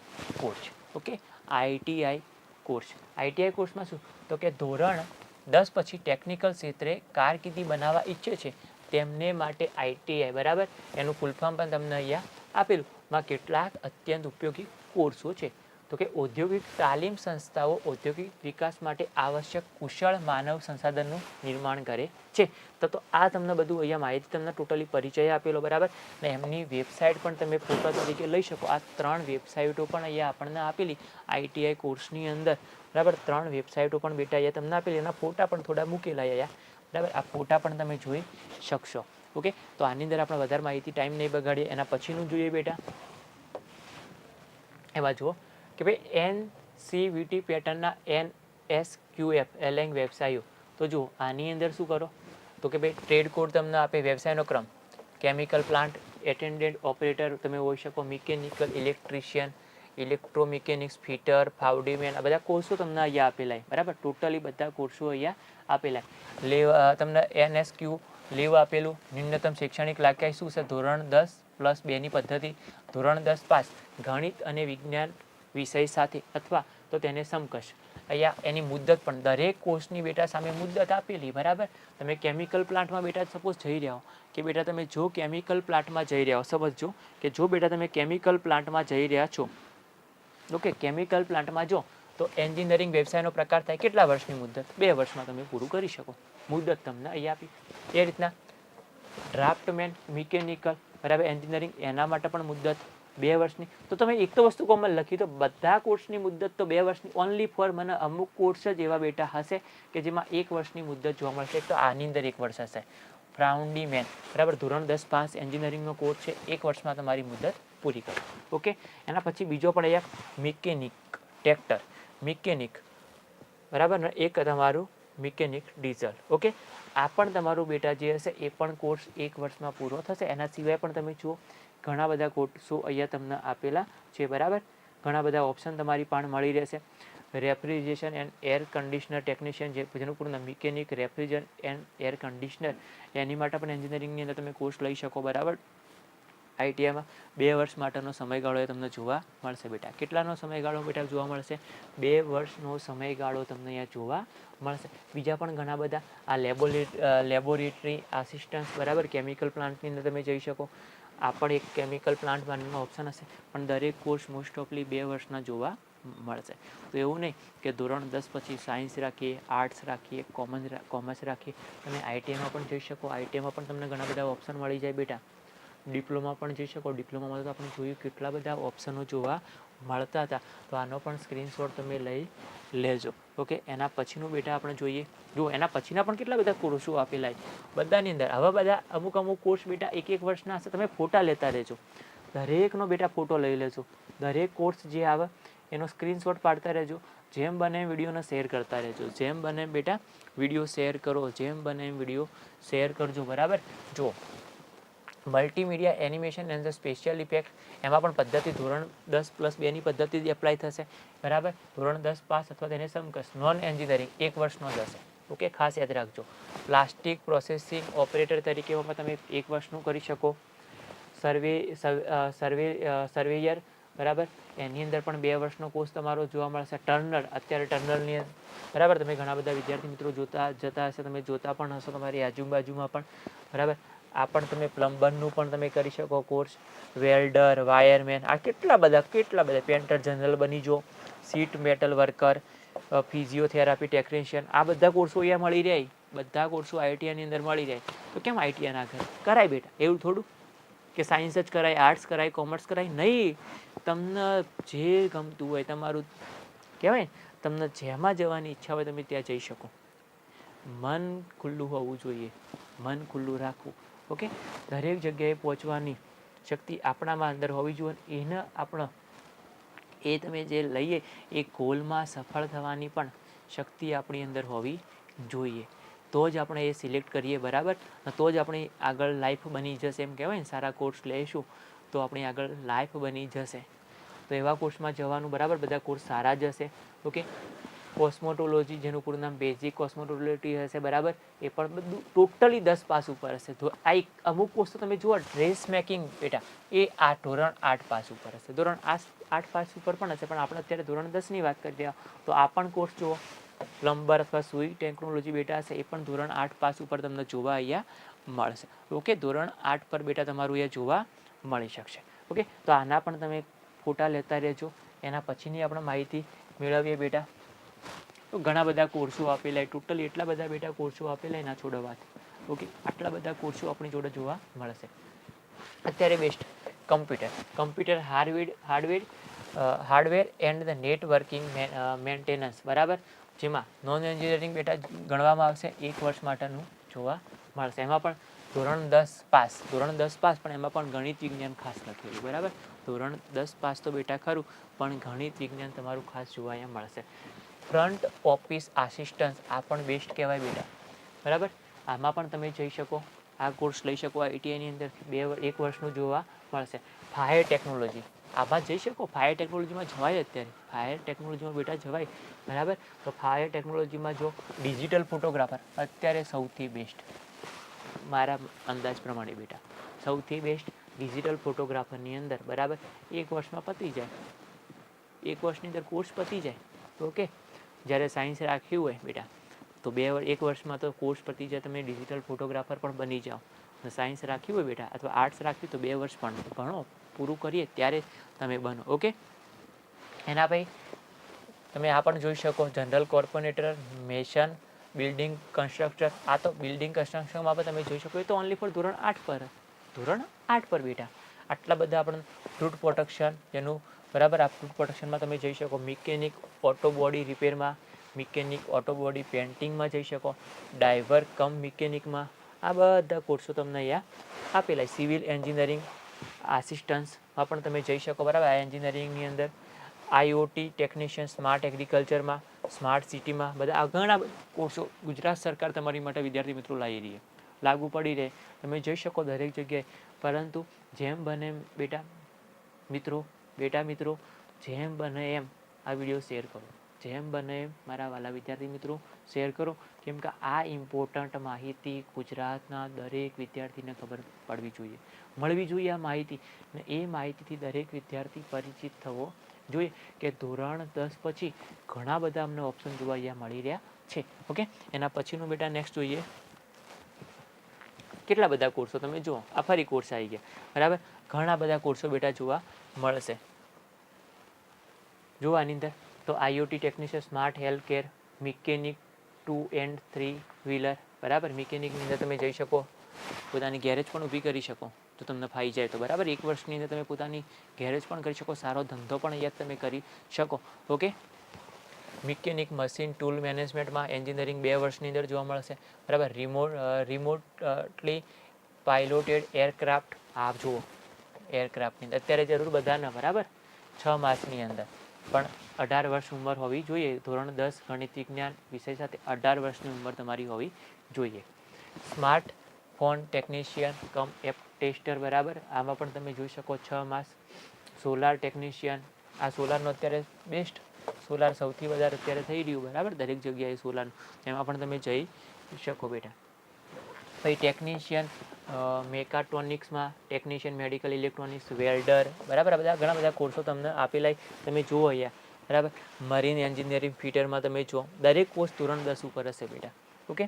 કોર્સ. ઓકે, આઈટીઆઈ કોર્સમાં શું, તો કે ધોરણ 10 પછી ટેકનિકલ ક્ષેત્રે કારકિર્દી બનાવવા ઈચ્છે છે તેમને માટે આઈટીઆઈ, બરાબર, એનું ફૂલ ફોર્મ પણ તમને અહીંયા આપેલું. માં કેટલાક અત્યંત ઉપયોગી કોર્સો છે. તો કે ઔદ્યોગિક તાલીમ સંસ્થાઓ ઔદ્યોગિક વિકાસ માટે આવશ્યક કુશળ માનવ સંસાધનનું નિર્માણ કરે છે. તો આ તમને બધું અહીંયા માહિતી તમને ટોટલી પરિચય આપેલો, બરાબર. ને એમની વેબસાઇટ પણ તમે ફોટો તરીકે લઈ શકો. આ 3 વેબસાઇટો પણ અહીંયા આપણને આપેલી આઈટીઆઈ કોર્સની અંદર, બરાબર. 3 વેબસાઇટો પણ બેટા અહીંયા તમને આપેલી. એના ફોટા પણ થોડા મૂકેલા અહીંયા, બરાબર. આ ફોટા પણ તમે જોઈ શકશો. ઓકે, તો આની અંદર આપણે વધારે માહિતી ટાઈમ નહીં બગાડીએ. એના પછીનું જોઈએ બેટા, એમાં જુઓ કે ભાઈ NCVT પેટર્નના NSQF એલેંગ વ્યવસાયો. તો જુઓ આની અંદર શું કરો, તો કે ભાઈ ટ્રેડ કોડ તમને આપે, વ્યવસાયનો ક્રમ, કેમિકલ પ્લાન્ટ એટેન્ડન્ટ ઓપરેટર તમે હોઈ શકો, મિકેનિકલ ઇલેક્ટ્રિશિયન, ઇલેક્ટ્રોમિકેનિક્સ, ફિટર, ફાઉડીમેન, આ બધા કોર્સો તમને અહીંયા આપેલા, બરાબર. ટોટલી બધા કોર્સો અહીંયા આપેલા. તમને NSQ લીવ આપેલું. ન્યૂનતમ શૈક્ષણિક લાયકાઈ શું છે, ધોરણ 10+2ની પદ્ધતિ, ધોરણ 10 પાસ, ગણિત અને વિજ્ઞાન વિષય સાથે અથવા તો તેને સમકક્ષ. અહીંયા એની મુદ્દત પણ દરેક કોર્સની બેટા સામે મુદ્દત આપેલી, બરાબર. તમે કેમિકલ પ્લાન્ટમાં બેટા સપોઝ જઈ રહ્યા હો, કે બેટા તમે જો કેમિકલ પ્લાન્ટમાં જઈ રહ્યા હો, સમજજો કે જો બેટા તમે કેમિકલ પ્લાન્ટમાં જઈ રહ્યા છો, ઓકે, કેમિકલ પ્લાન્ટમાં જો, તો એન્જિનિયરિંગ વ્યવસાયનો પ્રકાર થાય કેટલા વર્ષની મુદ્દત, 2 વર્ષમાં તમે પૂરું કરી શકો. મુદ્દત તમને અહીંયા આપી. એ રીતના ડ્રાફ્ટમેન મિકેનિકલ, બરાબર, એન્જિનિયરિંગ, એના માટે પણ મુદ્દત 2 વર્ષની. તો તમે એક તો વસ્તુ કોમન લખી, તો બધા કોર્સની મુદ્દત તો 2 વર્ષની. ઓનલી ફોર મને અમુક કોર્સ જ એવા બેટા હશે કે જેમાં 1 વર્ષની મુદ્દત જોવા મળશે. એક તો આની અંદર 1 વર્ષ હશે, ફાઉન્ડીમેન, બરાબર, ધોરણ 10 પાસ એન્જિનિયરિંગનો કોર્સ છે, 1 વર્ષમાં તમારી મુદ્દત પૂરી કરો. ઓકે, એના પછી બીજો પણ અહીંયા મિકેનિક ટ્રેક્ટર, મિકેનિક, બરાબર, એક તમારું મિકેનિક ડીઝલ. ઓકે, આ પણ તમારું બેટા જે હશે એ પણ કોર્સ 1 વર્ષમાં પૂરો થશે. એના સિવાય પણ તમે જુઓ ઘણા બધા કોર્સો અહીંયા તમને આપેલા છે, બરાબર. ઘણા બધા ઓપ્શન તમારી પાસે મળી રહેશે. Refrigeration and air conditioner technician, જેનું પૂરું નામ mechanic refrigeration and air conditioner, એની માટે પણ એન્જિનિયરિંગની અંદર તમે કોર્સ લઈ શકો, બરાબર. આઈટીઆઈમાં 2 વર્ષ માટેનો સમયગાળો એ તમને જોવા મળશે બેટા. કેટલાનો સમયગાળો બેટા જોવા મળશે, 2 વર્ષનો સમયગાળો તમને અહીંયા જોવા મળશે. બીજા પણ ઘણા બધા આ લેબોરેટરી આસિસ્ટન્સ, બરાબર, કેમિકલ પ્લાન્ટની અંદર તમે જઈ શકો. આ પણ એક કેમિકલ પ્લાન્ટ માટેનો ઓપ્શન હશે. પણ દરેક કોર્સ મોસ્ટ ઓફલી 2 વર્ષના જોવા મળશે. તો એવું નહીં કે ધોરણ 10 પછી સાયન્સ રાખીએ, આર્ટ્સ રાખીએ, કોમર્સ રાખીએ. તમે આઈટીઆઈમાં પણ જઈ શકો. આઈટીઆઈમાં પણ તમને ઘણા બધા ઓપ્શન મળી જાય બેટા. ડિપ્લોમા પણ જઈ શકો. ડિપ્લોમામાં તો આપણે જોયું કેટલા બધા ઓપ્શનો જોવા મળતા હતા. તો આનો પણ સ્ક્રીનશોટ તમે લઈ લેજો. ઓકે, એના પછીનું બેટા આપણે જોઈએ. જો એના પછીના પણ કેટલા બધા કોર્સો આપેલા છે બધાની અંદર. હવે બધા અમુક કોર્સ બેટા 1-1 વર્ષના હશે. તમે ફોટા લેતા રહેજો, દરેકનો બેટા ફોટો લઈ લેજો. દરેક કોર્સ જે આવે એનો સ્ક્રીનશોટ પાડતા રહેજો. જેમ બને એમ વિડીયોને શેર કરતા રહેજો. જેમ બને એમ બેટા વિડીયો શેર કરો, જેમ બને એમ વિડીયો શેર કરજો, બરાબર. જો multimedia animation and special effect, એમાં પણ પદ્ધતિ ધોરણ 10+2ની પદ્ધતિ એપ્લાય થશે, બરાબર. ધોરણ 10 પાસ અથવા તેને સમકક્ષ. નોન એન્જિનિયરિંગ 1 વર્ષનો જ હશે. ઓકે, ખાસ યાદ રાખજો. પ્લાસ્ટિક પ્રોસેસિંગ ઓપરેટર તરીકે પણ તમે 1 વર્ષનું કરી શકો. સર્વેયર, બરાબર, એની અંદર પણ 2 વર્ષનો કોર્સ તમારો જોવા મળશે. ટર્નર, અત્યારે ટર્નરની, બરાબર, તમે ઘણા બધા વિદ્યાર્થી મિત્રો જતા હશે, તમે જોતા પણ હશો તમારી આજુબાજુમાં પણ, બરાબર. આ પણ તમે પ્લમ્બરનું પણ તમે કરી શકો કોર્સ. વેલ્ડર, વાયરમેન, આ કેટલા બધા પેન્ટર જનરલ બની જો, seat metal worker, physiotherapy technician, આ બધા કોર્સો અહીંયા મળી રહે. બધા કોર્સો આઈટીઆઈની અંદર મળી જાય. તો કેમ આઈટીઆઈ ના કરાય બેટા? એવું થોડું કે સાયન્સ જ કરાય, આર્ટ્સ કરાય, કોમર્સ કરાય? નહીં, તમને જે ગમતું હોય, તમારું કહેવાય તમને જેમાં જવાની ઈચ્છા હોય તમે ત્યાં જઈ શકો. મન ખુલ્લું હોવું જોઈએ, મન ખુલ્લું રાખવું. ઓકે, દરેક જગ્યાએ પહોંચવાની શક્તિ આપણામાં અંદર હોવી જોઈએ. એને આપણે એ તમે જે લઈએ એ ગોલમાં સફળ થવાની પણ શક્તિ આપણી અંદર હોવી જોઈએ. તો જ આપણે એ સિલેક્ટ કરીએ, બરાબર, તો જ આપણી આગળ લાઈફ બની જશે. એમ કહેવાય ને, સારા કોર્સ લઈશું તો આપણી આગળ લાઈફ બની જશે. તો એવા કોર્સમાં જવાનું, બરાબર, બધા કોર્સ સારા જ હશે. ઓકે, કોસ્મેટોલોજી, જેનું પૂરું નામ બેઝિક કોસ્મેટોલોજી હશે, બરાબર, એ પણ બધું ટોટલી 10 પાસ ઉપર હશે. તો આ એક અમુક કોર્સ તો તમે જુઓ, ડ્રેસ મેકિંગ બેટા, એ આ ધોરણ 8 પાસ ઉપર હશે. ધોરણ 8 પાસ ઉપર પણ હશે, પણ આપણે અત્યારે ધોરણ 10ની વાત કરી રહ્યા. તો આ પણ કોર્સ જુઓ, પ્લમ્બર અથવા સુઈ ટેકનોલોજી બેટા હશે, એ પણ ધોરણ 8 પાસ ઉપર તમને જોવા અહીંયા મળશે. ઓકે, ધોરણ 8 પર બેટા તમારું અહીંયા જોવા મળી શકશે. ઓકે, તો આના પણ તમે ફોટા લેતા રહેજો. એના પછીની આપણે માહિતી મેળવીએ બેટા. તો ઘણા બધા કોર્સો આપેલા, ટોટલી એટલા બધા બેટા કોર્સો આપેલા એના છોડવાથી. ઓકે, આટલા બધા કોર્સો આપણી જોડે જોવા મળશે. અત્યારે best computer hardware and the networking maintenance, બરાબર, જેમાં નોન એન્જિનિયરિંગ બેટા ગણવામાં આવશે. 1 વર્ષ માટેનું જોવા મળશે. એમાં પણ ધોરણ 10 પાસ, પણ એમાં પણ ગણિત વિજ્ઞાન ખાસ લખેલું, બરાબર. ધોરણ 10 પાસ તો બેટા ખરું, પણ ગણિત વિજ્ઞાન તમારું ખાસ જોવા અહીંયા મળશે. ફ્રન્ટ ઓફિસ આસિસ્ટન્ટ, આ પણ બેસ્ટ કહેવાય બેટા, બરાબર. આમાં પણ તમે જઈ શકો, આ કોર્સ લઈ શકો. આઈટીઆઈની અંદર 1 વર્ષનું જોવા મળશે. ફાયર ટેકનોલોજી, આમાં જઈ શકો. ફાયર ટેકનોલોજીમાં જવાય, અત્યારે ફાયર ટેકનોલોજીમાં બેટા જવાય, બરાબર. તો ફાયર ટેકનોલોજીમાં જો ડિજિટલ ફોટોગ્રાફર અત્યારે સૌથી બેસ્ટ, મારા અંદાજ પ્રમાણે બેટા સૌથી બેસ્ટ ડિજિટલ ફોટોગ્રાફરની અંદર, બરાબર, 1 વર્ષમાં પતી જાય. 1 વર્ષની અંદર કોર્સ પતી જાય. ઓકે, જ્યારે સાયન્સ રાખ્યું હોય બેટા તો 1 વર્ષમાં તો કોર્સ પતી જાય, તમે ડિજિટલ ફોટોગ્રાફર પણ બની જાઓ. સાયન્સ રાખ્યું હોય બેટા અથવા આર્ટ્સ રાખ્યું તો 2 વર્ષ પણ ભણો, પૂરું કરીએ ત્યારે તમે બનો. ઓકે, એના પછી તમે આ પણ જોઈ શકો, જનરલ કોર્પોરેટર, મેશન, બિલ્ડિંગ કન્સ્ટ્રક્ટર. આ તો બિલ્ડિંગ કન્સ્ટ્રક્શનમાં પણ તમે જોઈ શકો. એ તો ઓનલી ફોર ધોરણ 8 પર બેટા. આટલા બધા આપણે ફ્રૂટ પ્રોટેક્શન, જેનું, બરાબર, આ ફ્રૂટ પ્રોટેક્શનમાં તમે જઈ શકો. મિકેનિક ઓટો બોડી રિપેરમાં, મિકેનિક ઓટો બોડી પેન્ટિંગમાં જઈ શકો. ડાઈવર કમ મિકેનિકમાં, આ બધા કોર્સો તમને અહીંયા આપેલા. સિવિલ એન્જિનિયરિંગ આસિસ્ટન્સમાં પણ તમે જઈ શકો, બરાબર. આ એન્જિનિયરિંગની અંદર આઈઓટી ટેકનિશિયન, સ્માર્ટ એગ્રીકલ્ચરમાં, સ્માર્ટ સિટીમાં, બધા ઘણા કોર્સો ગુજરાત સરકાર તમારી માટે વિદ્યાર્થી મિત્રો લાવી રહી છે, લાગુ પડી રહે. તમે જઈ શકો દરેક જગ્યાએ. પરંતુ જેમ બને બેટા મિત્રો, જેમ બને એમ આ વિડીયો શેર કરો. જેમ બને એમ મારા વાલા વિદ્યાર્થી મિત્રો શેર કરો. કેમ કે આ ઇમ્પોર્ટન્ટ માહિતી ગુજરાતના દરેક વિદ્યાર્થીને ખબર પડવી જોઈએ, મળવી જોઈએ આ માહિતી. ને એ માહિતીથી દરેક વિદ્યાર્થી પરિચિત થવો જોઈએ કે ધોરણ 10 પછી ઘણા બધા અમને ઓપ્શન જોવા અહીંયા મળી રહ્યા છે. ઓકે, એના પછીનું બેટા નેક્સ્ટ જોઈએ. કેટલા બધા કોર્સો તમે જુઓ, આ ફરી કોર્સ આવી ગયા, બરાબર. ઘણા બધા કોર્સો બેટા જોવા મળશે. જો આની અંદર તો IoT technician, smart health care, mechanic 2 and 3 wheeler, બરાબર. મિકેનિકની અંદર તમે જઈ શકો, પોતાની ગેરેજ પણ ઊભી કરી શકો તો તમને ફાઈ જાય તો, બરાબર. 1 વર્ષની અંદર તમે પોતાની ગેરેજ પણ કરી શકો, સારો ધંધો પણ અહીંયા તમે કરી શકો. ઓકે, મિકેનિક મશીન ટૂલ મેનેજમેન્ટમાં એન્જિનિયરિંગ 2 વર્ષની અંદર જોવા મળશે, બરાબર. રિમોટલી પાઇલોટેડ એરક્રાફ્ટ, આ જુઓ એરક્રાફ્ટની અંદર અત્યારે જરૂર બધાને, બરાબર, 6 માસની અંદર, પણ 18 વર્ષ ઉંમર હોવી જોઈએ. ધોરણ 10 ગણિત વિજ્ઞાન વિષય સાથે 18 વર્ષની ઉંમર તમારી હોવી જોઈએ. સ્માર્ટ ફોન ટેકનિશિયન કમ એપ ટેસ્ટર, બરાબર. આમાં પણ તમે જોઈ શકો 6 માસ. સોલાર ટેકનિશિયન, આ સોલારનો અત્યારે બેસ્ટ, સોલાર સૌથી વધારે અત્યારે થઈ રહ્યું, બરાબર, દરેક જગ્યાએ સોલારનું, એમાં પણ તમે જઈ શકો બેટા. પછી ટેકનિશિયન મેકાટ્રોનિક્સમાં, ટેકનિશિયન મેડિકલ ઇલેક્ટ્રોનિક્સ, વેલ્ડર, બરાબર. આ બધા ઘણા બધા કોર્સો તમને આપેલા તમે જુઓ અહીંયા, બરાબર. મરીન એન્જિનિયરિંગ ફિટરમાં તમે જુઓ, દરેક કોર્સ ધોરણ 10 ઉપર હશે બેટા. ઓકે,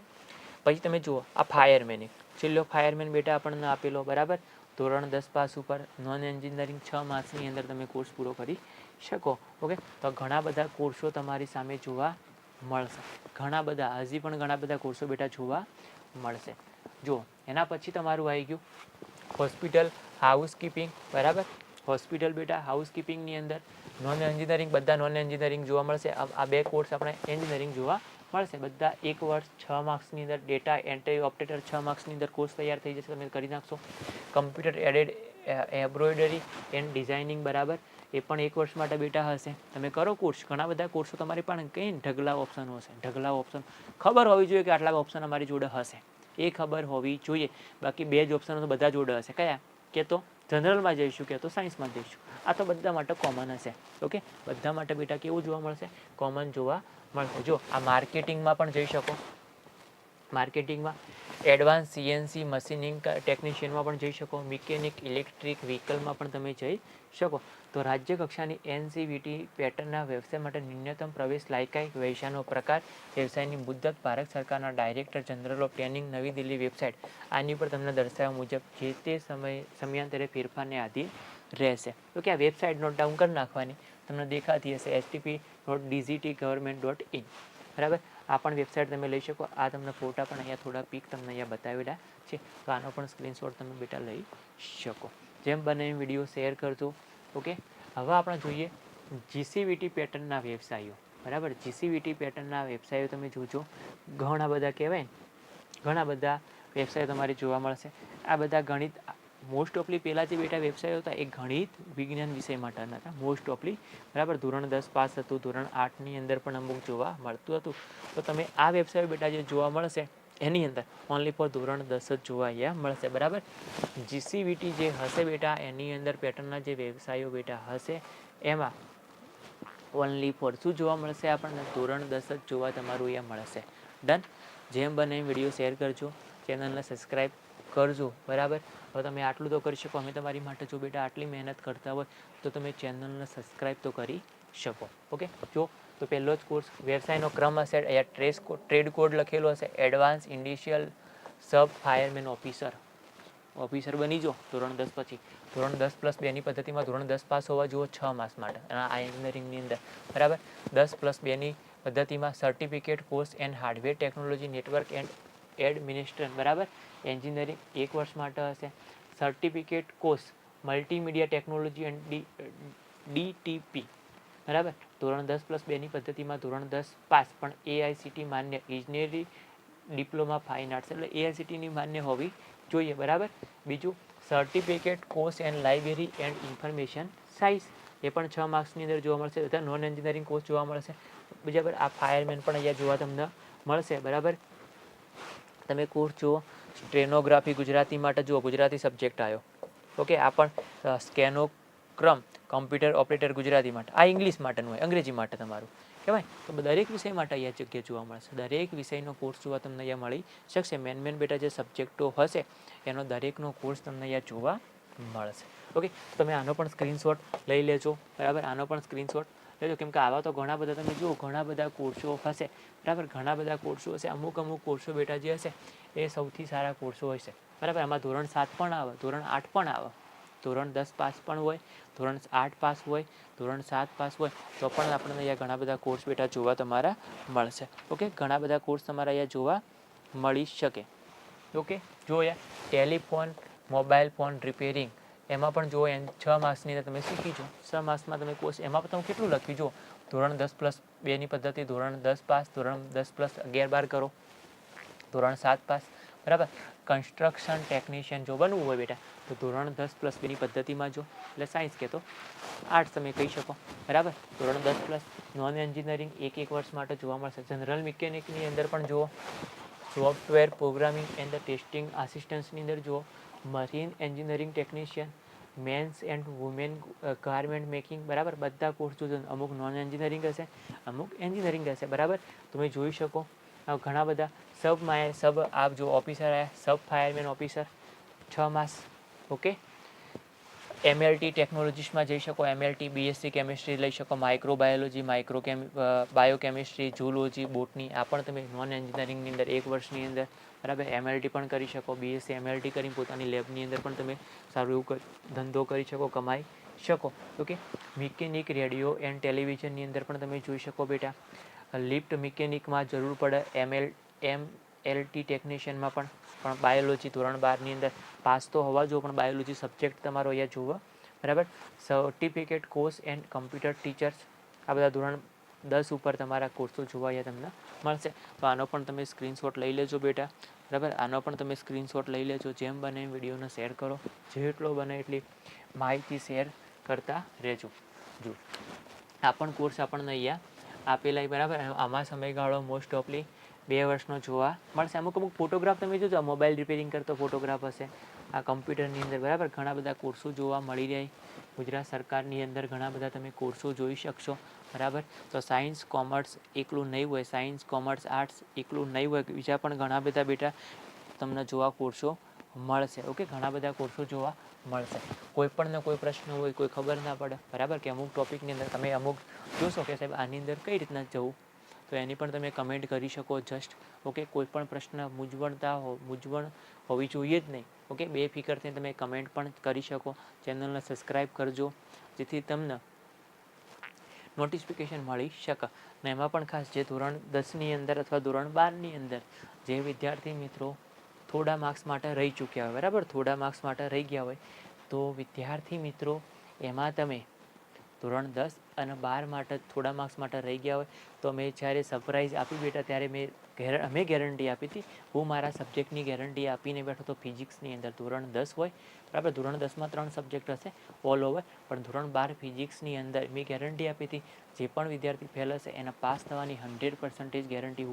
પછી તમે જુઓ આ ફાયરમેન, છેલ્લો ફાયરમેન બેટા આપણને આપેલો, બરાબર. ધોરણ 10 પાસ ઉપર, નોન એન્જિનિયરિંગ 6 માસની અંદર તમે કોર્સ પૂરો કરી શકો. ઓકે, તો ઘણા બધા કોર્સો તમારી સામે જોવા મળશે, ઘણા બધા, હજી પણ ઘણા બધા કોર્સો બેટા જોવા મળશે. જો એના પછી તમારું આવી ગયું હોસ્પિટલ હાઉસકીપિંગ, બરાબર. હોસ્પિટલ બેટા હાઉસકીપિંગની અંદર નોન એન્જિનિયરિંગ, બધા નોન એન્જિનિયરિંગ જોવા મળશે. આ 2 કોર્સ આપણે એન્જિનિયરિંગ જોવા મળશે. બધા 1 વર્ષ 6 માર્ક્સની અંદર ડેટા એન્ટ્રી ઓપરેટર 6 માર્ક્સની અંદર કોર્સ તૈયાર થઈ જશે, તમે કરી નાખશો. Computer aided embroidery and designing બરાબર, એ પણ 1 વર્ષ માટે બેટા હશે. તમે કરો કોર્સ, ઘણા બધા કોર્સો તમારી પાસે કંઈ ઢગલા ઓપ્શનો હશે. ઢગલા ઓપ્શન ખબર હોવી જોઈએ કે આટલા ઓપ્શન અમારી જોડે હશે, એ ખબર હોવી જોઈએ. બાકી 2 જ ઓપ્શનો તો બધા જોડે હશે. કયા? કે તો જનરલમાં જઈશું, કે તો સાયન્સમાં જઈશું. આ તો બધા માટે કોમન હશે. ઓકે, બધા માટે બેટા કેવું જોવા મળશે? કોમન જોવા મળશે. જો આ માર્કેટિંગમાં પણ જઈ શકો, માર્કેટિંગમાં એડવાન્સ સીએનસી મશીનિંગ ટેકનિશિયનમાં પણ જઈ શકો, મિકેનિક ઇલેક્ટ્રિક વ્હીકલમાં પણ તમે જઈ શકો. તો રાજ્ય કક્ષાની એનસીવીટી પેટર્નના વ્યવસાય માટે ન્યૂનતમ પ્રવેશ લાયકાઈ, વ્યવસાયનો પ્રકાર, વ્યવસાયની મુદ્દત, ભારત સરકારના ડાયરેક્ટર જનરલ ઓફ ટ્રેનિંગ નવી દિલ્હી વેબસાઇટ, આની પર તમને દર્શાવ્યા મુજબ જે તે સમયાંતરે ફેરફારને આધીન રહેશે. તો કે આ વેબસાઇટ નોટ ડાઉન કરી નાખવાની, તમને દેખાતી હશે stp.dgt.government.in બરાબર. આ પણ વેબસાઇટ તમે લઈ શકો. આ તમને ફોટા પણ અહીંયા થોડા પીક તમને અહીંયા બતાવેલા છે, તો આનો પણ સ્ક્રીનશોટ તમે બેટા લઈ શકો. જેમ બને એમ વિડીયો શેર કરજો. ઓકે, હવે આપણે જોઈએ જીસીવીટી પેટર્નના વ્યવસાયો બરાબર. જીસીવીટી પેટર્નના વ્યવસાયો તમે જોજો, ઘણા બધા કહેવાય, ઘણા બધા વ્યવસાયો તમારે જોવા મળશે. આ બધા ગણિત મોસ્ટ ઓફલી પહેલાં જે બેટા વ્યવસાયો હતા એ ગણિત વિજ્ઞાન વિષય માટેના હતા મોસ્ટ ઓફલી બરાબર. ધોરણ 10 પાસ હતું, ધોરણ 8ની અંદર પણ અમુક જોવા મળતું હતું. તો તમે આ વ્યવસાયો બેટા જે જોવા મળશે એની અંદર ઓનલી ફોર ધોરણ 10 જ જોવા અહીંયા મળશે બરાબર. જીસીવીટી જે હશે બેટા એની અંદર પેટર્નના જે વ્યવસાયો બેટા હશે એમાં ઓનલી ફોર શું જોવા મળશે? આપણને ધોરણ 10 જ જોવા તમારું અહીંયા મળશે. ડન. જેમ બને એમ વિડીયો શેર કરજો, ચેનલને સબસ્ક્રાઈબ કરજો બરાબર. હવે તમે આટલું તો કરી શકો. અમે તમારી માટે જો બેટા આટલી મહેનત કરતા હોય તો તમે ચેનલને સબસ્ક્રાઈબ તો કરી શકો. ઓકે, જો તો પહેલો જ કોર્સ વ્યવસાયનો ક્રમ હશે, અહીંયા ટ્રેડ કોડ લખેલો હશે, એડવાન્સ ઇન્ડિશિયલ સબ ફાયરમેન ઓફિસર બની જો ધોરણ 10 પછી. ધોરણ 10+2ની પદ્ધતિમાં ધોરણ 10 પાસ હોવા જુઓ 6 માસ માટે આ એન્જિનિયરિંગની અંદર બરાબર. 10+2ની પદ્ધતિમાં certificate course and hardware technology network and administration બરાબર. એન્જિનિયરિંગ 1 વર્ષ માટે હશે. Certificate course multimedia technology and DTP બરાબર. ધોરણ 10+2ની પદ્ધતિમાં ધોરણ 10 પાસ પણ એઆઈસીટી માન્ય ઇજનેરી ડિપ્લોમા ફાઇન આર્ટ્સ એટલે એઆઈસીટીની માન્ય હોવી જોઈએ બરાબર. બીજું certificate course and library and information science, એ પણ 6 માર્ક્સની અંદર જોવા મળશે. બધા નોન એન્જિનિયરિંગ કોર્સ જોવા મળશે બરાબર. આ ફાયરમેન પણ અહીંયા જોવા તમને મળશે બરાબર. તમે કોર્સ જુઓ. સ્ટેનોગ્રાફી ગુજરાતી માટે જુઓ, ગુજરાતી સબ્જેક્ટ આવ્યો. ઓકે, આ પણ સ્કેનોક્રમ કમ્પ્યુટર ઓપરેટર ગુજરાતી માટે. આ ઇંગ્લિશ માટેનું હોય, અંગ્રેજી માટે તમારું કહેવાય. તો દરેક વિષય માટે અહીંયા જગ્યા જોવા મળશે. દરેક વિષયનો કોર્સ જોવા તમને અહીંયા મળી શકશે. મેન બેટા જે સબ્જેક્ટો હશે એનો દરેકનો કોર્સ તમને અહીંયા જોવા મળશે. ઓકે, તમે આનો પણ સ્ક્રીનશોટ લઈ લેજો બરાબર. આનો પણ સ્ક્રીનશોટ લેજો, કેમ કે આવા તો ઘણા બધા તમે જુઓ ઘણા બધા કોર્સો હશે બરાબર. ઘણા બધા કોર્સો હશે. અમુક કોર્સો બેટા જે હશે એ સૌથી સારા કોર્સો હશે બરાબર. આમાં ધોરણ 7 પણ આવે, ધોરણ 8 પણ આવે, ધોરણ 10 પાસ પણ હોય, ધોરણ 8 પાસ હોય, ધોરણ 7 પાસ હોય, તો પણ આપણને અહીંયા ઘણા બધા કોર્સ બેટા જોવા તમારા મળશે. ઓકે, ઘણા બધા કોર્સ તમારા અહીંયા જોવા મળી શકે. ઓકે, જો અહીંયા ટેલિફોન મોબાઈલ ફોન રિપેરિંગ એમાં પણ જુઓ 6 માસની અંદર તમે શીખી જો. 6 માસમાં તમે કોર્સ એમાં પણ તમે કેટલું લખ્યું જુઓ. ધોરણ 10+2ની પદ્ધતિ ધોરણ 10 પાસ, ધોરણ 10+11-12 કરો, ધોરણ 7 પાસ બરાબર. કન્સ્ટ્રક્શન ટેકનિશિયન જો બનવું હોય બેટા તો ધોરણ 10+2ની પદ્ધતિમાં જો, એટલે સાયન્સ કે તો આર્ટ્સ તમે કહી શકો બરાબર. ધોરણ 10+ નોન એન્જિનિયરિંગ 1 વર્ષ માટે જોવા મળશે. જનરલ મિકેનિકની અંદર પણ જુઓ, સોફ્ટવેર પ્રોગ્રામિંગ એન્ડ ટેસ્ટિંગ આસિસ્ટન્સની અંદર જુઓ, marine engineering technician, men's and women garment making બરાબર. બધા કોર્સ જોજો. અમુક નોન એન્જિનિયરિંગ હશે, અમુક એન્જિનિયરિંગ હશે બરાબર. તમે જોઈ શકો ઘણા બધા સબ આપ જો ઓફિસર આવ્યા, સબ ફાયરમેન ઓફિસર 6 માસ. ઓકે, એમએલટી ટેકનોલોજીસમાં જઈ શકો. એમએલટી બીએસસી કેમિસ્ટ્રી લઈ શકો, માઇક્રોબાયોલોજી, બાયોકેમિસ્ટ્રી, ઝૂલોજી, બોટની. આ પણ તમે નોન એન્જિનિયરિંગની અંદર 1 વર્ષની અંદર બરાબર એમએલટી પણ કરી શકો. બીએસસી એમએલટી કરીને પોતાની લેબની અંદર પણ તમે સારું એવું ધંધો કરી શકો, કમાઈ શકો. ઓકે, મિકેનિક રેડિયો એન્ડ ટેલિવિઝનની અંદર પણ તમે જોઈ શકો બેટા. લિફ્ટ મિકેનિકમાં જરૂર પડે, એમએલટી ટેકનિશિયનમાં પણ બાયોલોજી ધોરણ 12ની અંદર પાસ તો હોવા જો, પણ બાયોલોજી સબ્જેક્ટ તમારો અહીંયા જુઓ બરાબર. Certificate course and computer teachers આ બધા ધોરણ 10 ઉપર તમારા કોર્સો જોવા અહીંયા તમને મળશે. તો આનો પણ તમે સ્ક્રીનશોટ લઈ લેજો બેટા, બરાબર. આનો પણ તમે સ્ક્રીનશોટ લઈ લેજો. જેમ બને એમ વિડીયોને શેર કરો, જેટલો બને એટલી માહિતી શેર કરતા રહેજો. જો આ પણ કોર્સ આપણને અહીંયા આપેલા, બરાબર. આમાં સમયગાળો મોસ્ટ ઓફલી 2 વર્ષનો જોવા મળશે. અમુક ફોટોગ્રાફ તમે જોજો, મોબાઈલ રિપેરિંગ કરતો ફોટોગ્રાફ હશે આ કમ્પ્યુટરની અંદર, બરાબર. ઘણા બધા કોર્સો જોવા મળી જાય. ગુજરાત સરકારની અંદર ઘણા બધા તમે કોર્સો જોઈ શકશો, બરાબર. તો સાયન્સ કોમર્સ એકલું નહીં હોય, સાયન્સ કોમર્સ આર્ટ્સ એકલું નહીં હોય, બીજા પણ ઘણા બધા બેટા તમને જોવા કોર્સો મળશે. ઓકે, ઘણા બધા કોર્સો જોવા મળશે. કોઈ પણ ને કોઈ પ્રશ્ન હોય, કોઈ ખબર ના પડે, બરાબર, કે અમુક ટોપિકની અંદર તમે અમુક જોશો કે સાહેબ આની અંદર કઈ રીતના જવું, તો એની પણ તમે કમેન્ટ કરી શકો જસ્ટ. ઓકે, કોઈ પણ પ્રશ્ન મૂંઝવણ હોવી જોઈએ જ નહીં. ઓકે, બેફિકરથી તમે કમેન્ટ પણ કરી શકો. ચેનલને સબસ્ક્રાઈબ કરજો જેથી તમને નોટિફિકેશન મળી શકે. ને એમાં પણ ખાસ જે ધોરણ 10ની અંદર અથવા ધોરણ 12ની અંદર જે વિદ્યાર્થી મિત્રો થોડા માર્ક્સ માટે રહી ચૂક્યા હોય, બરાબર, થોડા માર્ક્સ માટે રહી ગયા હોય, તો વિદ્યાર્થી મિત્રો એમાં તમે ધોરણ 10 અને 12 માટે થોડા માર્ક્સ માટે રહી ગયા હોય, તો મેં જ્યારે સરપ્રાઈઝ આપી બેટા ત્યારે અમે ગેરંટી આપી હતી. હું મારા સબ્જેક્ટની ગેરંટી આપીને બેઠો તો ફિઝિક્સની અંદર ધોરણ 10 હોય, બરાબર. ધોરણ 10માં 3 સબ્જેક્ટ હશે ઓલ ઓવર, પણ ધોરણ 12 ફિઝિક્સની અંદર મેં ગેરંટી આપી હતી જે પણ વિદ્યાર્થી ફેલ હશે એના પાસ થવાની 100% ગેરંટી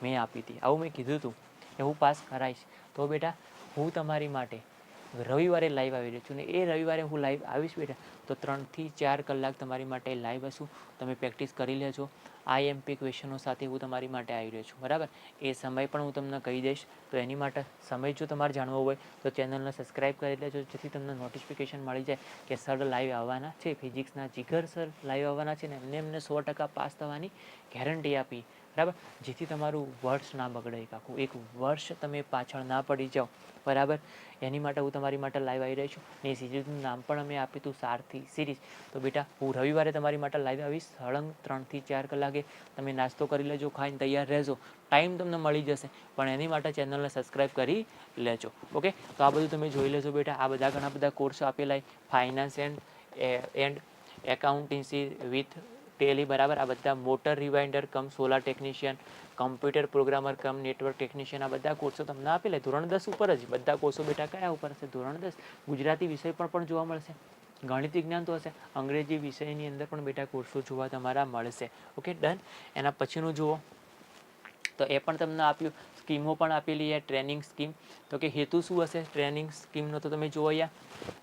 મેં આપી હતી. આવું મેં કીધું હતું કે હું પાસ કરાવીશ. તો બેટા હું તમારી માટે રવિવારે લાઈવ આવી રહ્યો છું, ને એ રવિવારે હું લાઈવ આવીશ બેટા, તો 3 થી 4 કલાક તમારી માટે લાઈવ હશું. તમે પ્રેક્ટિસ કરી લેજો. IMP ક્વેશ્ચનો સાથે હું તમારી માટે આવી રહ્યો છું, બરાબર. એ સમય પણ હું તમને કહી દઈશ. તો એની માટે સમય જો તમારે જાણવો હોય તો ચેનલને સબસ્ક્રાઈબ કરી લેજો, જેથી તમને નોટિફિકેશન મળી જાય કે સર લાઈવ આવવાના છે, ફિઝિક્સના જીગર સર લાઈવ આવવાના છે, ને એમને 100% પાસ થવાની ગેરંટી આપી, બરાબર. જેથી તમારું વર્ષ ના બગડે, એક વર્ષ તમે પાછળ ના પડી જાઓ, બરાબર. એની માટે હું તમારી માટે લાઈવ આવી રહી છું. ને એ સિરીઝનું નામ પણ અમે આપ્યું હતું સારથી સિરીઝ. તો બેટા હું રવિવારે તમારી માટે લાઈવ આવીશ સળંગ 3 થી 4 કલાકે. તમે નાસ્તો કરી લેજો, ખાઈને તૈયાર રહેજો, ટાઈમ તમને મળી જશે, પણ એની માટે ચેનલને સબસ્ક્રાઈબ કરી લેજો. ઓકે, તો આ બધું તમે જોઈ લેજો બેટા. આ બધા ઘણા બધા કોર્સ આપેલા, finance and accountancy with Tally, બરાબર. આ બધા મોટર રિવાઇન્ડર કમ સોલાર ટેકનિશિયન, કમ્પ્યુટર પ્રોગ્રામર કમ નેટવર્ક ટેકનિશિયન, આ બધા કોર્સો તમને આપેલા ધોરણ 10 ઉપર જ. બધા કોર્સો બેટા કયા ઉપર હશે? ધોરણ 10. ગુજરાતી વિષય પણ જોવા મળશે, ગણિત વિજ્ઞાન તો હશે, અંગ્રેજી વિષયની અંદર પણ બેટા કોર્સો જોવા તમારા મળશે. Okay, done. એના પછીનું જુઓ તો એ પણ તમને આપ્યું, સ્કીમો પણ આપેલી છે, ટ્રેનિંગ સ્કીમ. તો કે હેતુ શું હશે ટ્રેનિંગ સ્કીમનો? તો તમે જુઓ અહીંયા,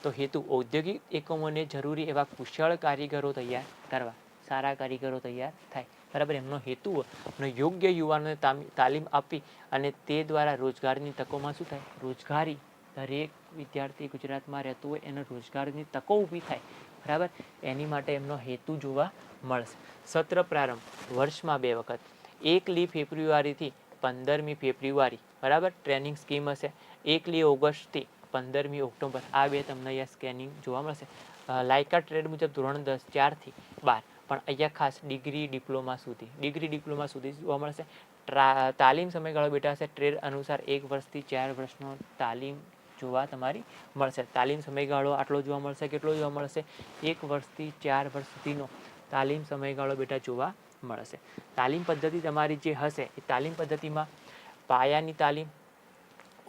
તો હેતુ ઔદ્યોગિક એકમોને જરૂરી એવા કુશળ કારીગરો તૈયાર કરવા, સારા કારીગરો તૈયાર થાય, બરાબર. એમનો હેતુ અને યોગ્ય યુવાનોને તાલીમ આપી અને તે દ્વારા રોજગારની તકોમાં શું થાય? રોજગારી, દરેક વિદ્યાર્થી ગુજરાતમાં રહેતું હોય એને રોજગારની તકો ઊભી થાય, બરાબર. એની માટે એમનો હેતુ જોવા મળશે. સત્ર પ્રારંભ વર્ષમાં 2 વખત, 1લી ફેબ્રુઆરીથી 15મી ફેબ્રુઆરી, બરાબર. ટ્રેનિંગ સ્કીમ હશે. 1લી ઓગસ્ટથી 15મી ઓક્ટોબર. આ 2 તમને અહીંયા સ્કેનિંગ જોવા મળશે. લાયકાત ટ્રેડ મુજબ ધોરણ 10 4 થી 12, પણ અહીંયા ખાસ ડિગ્રી ડિપ્લોમા સુધી જોવા મળશે. તાલીમ સમયગાળો બેટા હશે ટ્રેડ અનુસાર 1 વર્ષથી 4 વર્ષનો તાલીમ જોવા તમારી મળશે. તાલીમ સમયગાળો આટલો જોવા મળશે. કેટલો જોવા મળશે? 1 વર્ષથી 4 વર્ષ સુધીનો તાલીમ સમયગાળો બેટા જોવા મળશે. તાલીમ પદ્ધતિ તમારી જે હશે એ તાલીમ પદ્ધતિમાં પાયાની તાલીમ,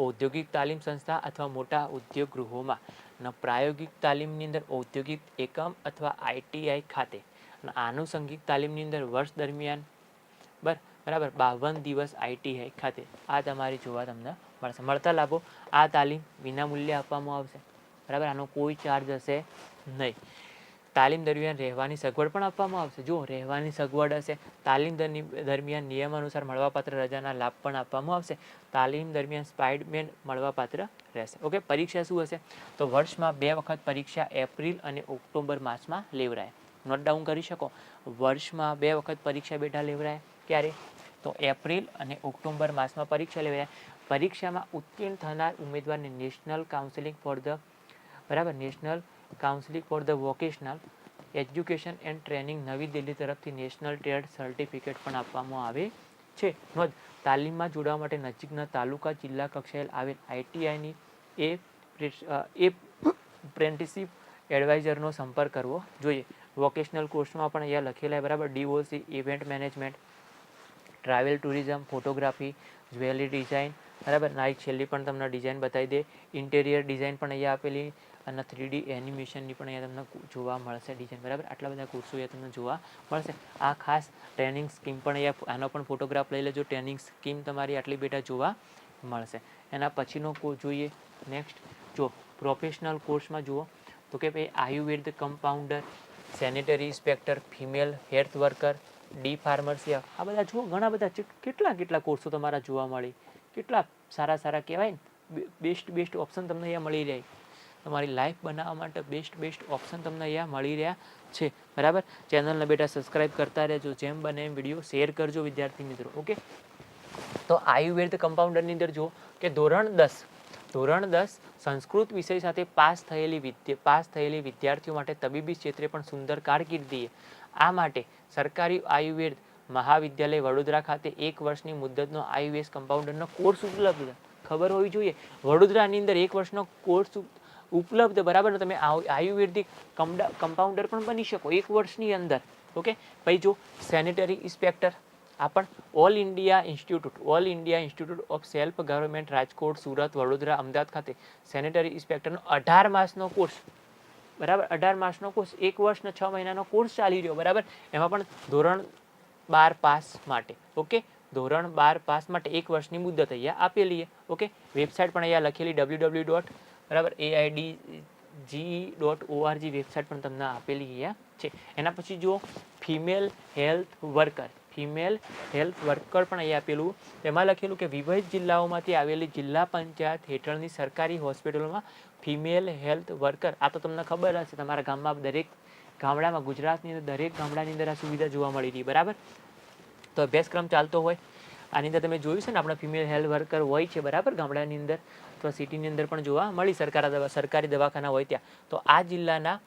ઔદ્યોગિક તાલીમ સંસ્થા અથવા મોટા ઉદ્યોગ ગૃહોમાં, અને પ્રાયોગિક તાલીમની અંદર ઔદ્યોગિક એકમ અથવા ITI ખાતે, અને આનુષંગિક તાલીમની અંદર વર્ષ દરમિયાન બરાબર 52 દિવસ ITI ખાતે. આ તમારી જોવા તમને મળશે. મળતા લાભો, આ તાલીમ વિનામૂલ્યે આપવામાં આવશે, બરાબર. આનો કોઈ ચાર્જ હશે નહીં. તાલીમ દરમિયાન રહેવાની સગવડ પણ આપવામાં આવશે. જો રહેવાની સગવડ હશે, તાલીમ દરમિયાન નિયમાનુસાર મળવાપાત્ર રજાના લાભ પણ આપવામાં આવશે. તાલીમ દરમિયાન સ્પાઇડમેન મળવાપાત્ર રહેશે. ઓકે, પરીક્ષા શું હશે? તો વર્ષમાં 2 વખત પરીક્ષા એપ્રિલ અને ઓક્ટોબર માસમાં લેવરાય. નોટ ડાઉન કરી શકો. વર્ષમાં 2 વખત પરીક્ષા બેઠા લેવરાય. ક્યારે? તો એપ્રિલ અને ઓક્ટોબર માસમાં પરીક્ષા લેવરાય. પરીક્ષામાં ઉત્તીર્ણ થનાર ઉમેદવારને national counselling for the vocational education and training નવી દિલ્હી તરફથી નેશનલ ટ્રેડ સર્ટિફિકેટ પણ આપવામાં આવે છે. નોંધ, તાલીમમાં જોડાવા માટે નજીકના તાલુકા જિલ્લા કક્ષાએ આવેલ ITIની એપ્રેન્ટિસશીપ એડવાઇઝરનો સંપર્ક કરવો જોઈએ. વોકેશનલ કોર્સમાં પણ અહીંયા લખેલા છે બરાબર, DOC event management, travel tourism, photography, jewellery design બરાબર. નાઇક છેલ્લી પણ તમને ડિઝાઇન બતાવી દે. ઇન્ટેરિયર ડિઝાઇન પણ અહીંયા આપેલી અને 3D એનિમેશનની પણ અહીંયા તમને જોવા મળશે ડિઝાઇન બરાબર. આટલા બધા કોર્સો અહીંયા તમને જોવા મળશે. આ ખાસ ટ્રેનિંગ સ્કીમ પણ અહીંયા આનો પણ ફોટોગ્રાફ લઈ લેજો. ટ્રેનિંગ સ્કીમ તમારી આટલી બેટા જોવા મળશે. એના પછીનો કોર્સ જોઈએ નેક્સ્ટ. જો પ્રોફેશનલ કોર્સમાં જુઓ તો કે ભાઈ Ayurveda compounder, sanitary inspector, female health worker, D pharmacy, આ બધા જુઓ ઘણા બધા કેટલા કોર્સો તમારા જોવા મળે. કેટલા સારા કહેવાય ને. બેસ્ટ ઓપ્શન તમને અહીંયા મળી રહે. તમારી લાઈફ બનાવવા માટે બેસ્ટ ઓપ્શન તમને અહીંયા મળી રહ્યા છે બરાબર. ચેનલને બેટા સબસ્ક્રાઈબ કરતા રહેજો. જેમ બને એમ વિડીયો શેર કરજો વિદ્યાર્થી મિત્રો. ઓકે, તો આયુર્વેદ કમ્પાઉન્ડરની અંદર જુઓ કે ધોરણ 10 સંસ્કૃત વિષય સાથે પાસ થયેલી વિદ્યાર્થીઓ માટે તબીબી ક્ષેત્રે પણ સુંદર કારકિર્દીએ. આ માટે સરકારી આયુર્વેદ મહાવિદ્યાલય વડોદરા ખાતે 1 વર્ષની મુદ્દતનો આયુર્વેદ કમ્પાઉન્ડરનો કોર્સ ઉપલબ્ધ. ખબર હોવી જોઈએ, વડોદરાની અંદર 1 વર્ષનો કોર્સ ઉપલબ્ધ બરાબર. તમે આયુર્વેદિક કમ્પાઉન્ડર પણ બની શકો 1 વર્ષની અંદર. ઓકે, પછી જો સેનેટરી ઇન્સ્પેક્ટર, આ પણ all India institute of self government Rajkot, Surat, Vadodara, Ahmedabad ખાતે સેનેટરી ઇન્સ્પેક્ટરનો 18 માસનો કોર્સ બરાબર. 18 માસનો કોર્સ 1 વર્ષનો 6 મહિનાનો કોર્સ ચાલી રહ્યો બરાબર. એમાં પણ ધોરણ 12 પાસ માટે. ઓકે, ધોરણ 12 પાસ માટે 1 વર્ષની મુદત અહીંયા આપેલી છે. ઓકે, વેબસાઇટ પણ અહીંયા લખેલી www.aidge.org વેબસાઇટ પણ તમને આપેલી અહીંયા છે. એના પછી જુઓ ફિમેલ હેલ્થ વર્કર પણ અહીંયા આપેલું. તેમાં લખેલું કે વિવિધ જિલ્લાઓમાંથી આવેલી જિલ્લા પંચાયત હેઠળની સરકારી હોસ્પિટલોમાં ફિમેલ હેલ્થ વર્કર, આ તો તમને ખબર હશે, તમારા ગામમાં દરેક ગામડામાં, ગુજરાતની અંદર દરેક ગામડાની અંદર આ સુવિધા જોવા મળી રહી બરાબર. તો અભ્યાસક્રમ ચાલતો હોય આની અંદર તમે જોયું છે ને, આપણા ફિમેલ હેલ્થ વર્કર હોય છે બરાબર ગામડાની અંદર અથવા સિટીની અંદર પણ જોવા મળી, સરકારી દવાખાના હોય ત્યાં. તો આ જિલ્લાના